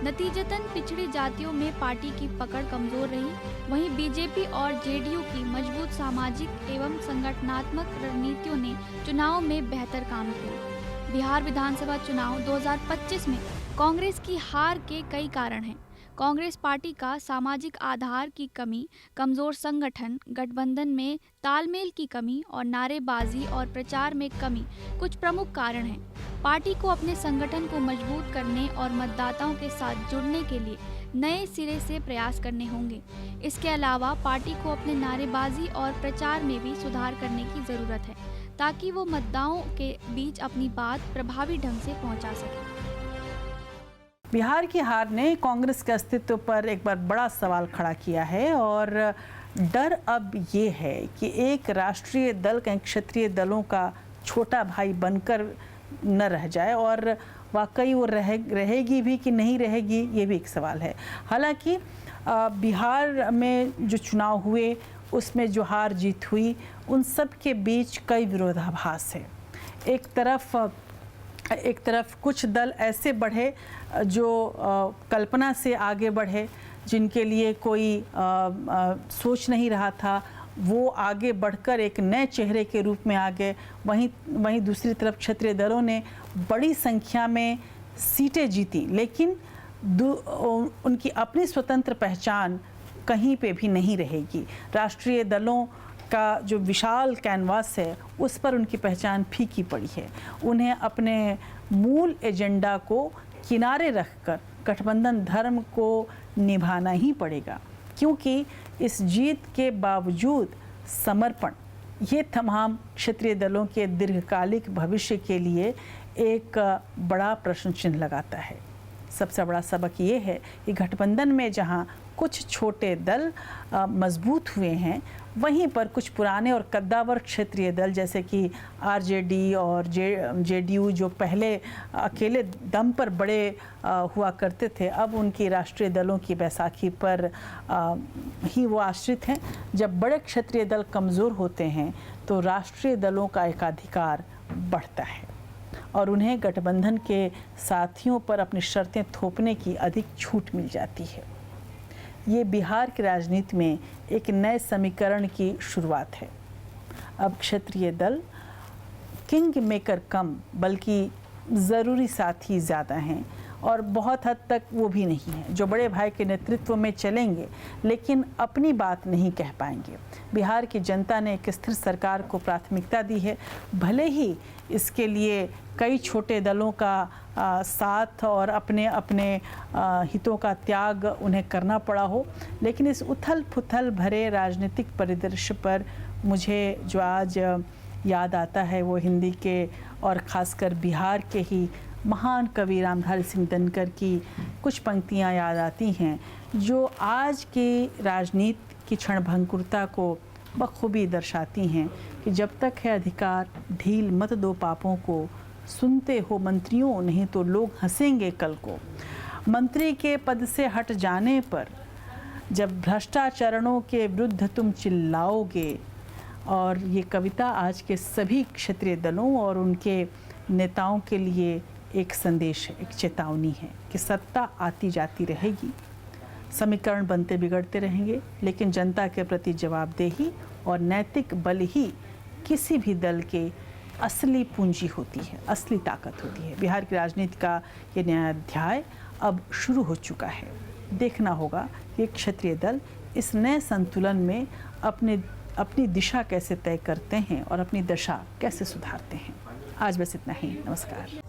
नतीजतन पिछड़ी जातियों में पार्टी की पकड़ कमजोर रही। वहीं बीजेपी और जेडीयू की मजबूत सामाजिक एवं संगठनात्मक रणनीतियों ने चुनाव में बेहतर काम किया। बिहार विधानसभा चुनाव 2025 में कांग्रेस की हार के कई कारण हैं। कांग्रेस पार्टी का सामाजिक आधार की कमी, कमजोर संगठन, गठबंधन में तालमेल की कमी और नारेबाजी और प्रचार में कमी कुछ प्रमुख कारण हैं। पार्टी को अपने संगठन को मजबूत करने और मतदाताओं के साथ जुड़ने के लिए नए सिरे से प्रयास करने होंगे। इसके अलावा पार्टी को अपने नारेबाजी और प्रचार में भी सुधार करने की जरूरत है, ताकि वो मतदाताओं के बीच अपनी बात प्रभावी ढंग से पहुंचा सके। बिहार की हार ने कांग्रेस के अस्तित्व पर एक बार बड़ा सवाल खड़ा किया है और डर अब ये है कि एक राष्ट्रीय दल कहीं क्षत्रिय दलों का छोटा भाई बनकर न रह जाए, और वाकई वो रहेगी भी कि नहीं रहेगी, ये भी एक सवाल है। हालांकि बिहार में जो चुनाव हुए उसमें जो हार जीत हुई, उन सब के बीच कई विरोधाभास है। एक तरफ कुछ दल ऐसे बढ़े जो कल्पना से आगे बढ़े, जिनके लिए कोई सोच नहीं रहा था, वो आगे बढ़कर एक नए चेहरे के रूप में आ गए। वहीं दूसरी तरफ क्षत्रिय दलों ने बड़ी संख्या में सीटें जीती, लेकिन उनकी अपनी स्वतंत्र पहचान कहीं पे भी नहीं रहेगी। राष्ट्रीय दलों का जो विशाल कैनवास है उस पर उनकी पहचान फीकी पड़ी है। उन्हें अपने मूल एजेंडा को किनारे रखकर गठबंधन धर्म को निभाना ही पड़ेगा, क्योंकि इस जीत के बावजूद समर्पण ये तमाम क्षत्रिय दलों के दीर्घकालिक भविष्य के लिए एक बड़ा प्रश्न चिन्ह लगाता है। सबसे बड़ा सबक ये है कि गठबंधन में जहां कुछ छोटे दल मजबूत हुए हैं, वहीं पर कुछ पुराने और कद्दावर क्षेत्रीय दल जैसे कि आरजेडी और जेडीयू जो पहले अकेले दम पर बड़े हुआ करते थे, अब उनकी राष्ट्रीय दलों की बैसाखी पर ही वो आश्रित हैं। जब बड़े क्षेत्रीय दल कमज़ोर होते हैं तो राष्ट्रीय दलों का एकाधिकार बढ़ता है और उन्हें गठबंधन के साथियों पर अपनी शर्तें थोपने की अधिक छूट मिल जाती है। ये बिहार की राजनीति में एक नए समीकरण की शुरुआत है। अब क्षेत्रीय दल किंग मेकर कम बल्कि ज़रूरी साथी ज़्यादा हैं, और बहुत हद तक वो भी नहीं हैं जो बड़े भाई के नेतृत्व में चलेंगे लेकिन अपनी बात नहीं कह पाएंगे। बिहार की जनता ने एक स्थिर सरकार को प्राथमिकता दी है, भले ही इसके लिए कई छोटे दलों का साथ और अपने हितों का त्याग उन्हें करना पड़ा हो, लेकिन इस उथल पुथल भरे राजनीतिक परिदृश्य पर मुझे जो आज याद आता है वो हिंदी के और ख़ासकर बिहार के ही महान कवि रामधारी सिंह दिनकर की कुछ पंक्तियां याद आती हैं, जो आज की राजनीति की क्षणभंगुरता को बखूबी दर्शाती हैं कि जब तक है अधिकार ढील मत दो पापों को, सुनते हो मंत्रियों नहीं तो लोग हंसेंगे कल को। मंत्री के पद से हट जाने पर जब भ्रष्टाचारणों के विरुद्ध तुम चिल्लाओगे। और ये कविता आज के सभी क्षेत्रीय दलों और उनके नेताओं के लिए एक संदेश है, एक चेतावनी है कि सत्ता आती जाती रहेगी, समीकरण बनते बिगड़ते रहेंगे, लेकिन जनता के प्रति जवाबदेही और नैतिक बल ही किसी भी दल के असली पूंजी होती है, असली ताकत होती है। बिहार की राजनीति का ये नया अध्याय अब शुरू हो चुका है। देखना होगा कि क्षेत्रीय दल इस नए संतुलन में अपनी दिशा कैसे तय करते हैं और अपनी दशा कैसे सुधारते हैं। आज बस इतना ही। नमस्कार।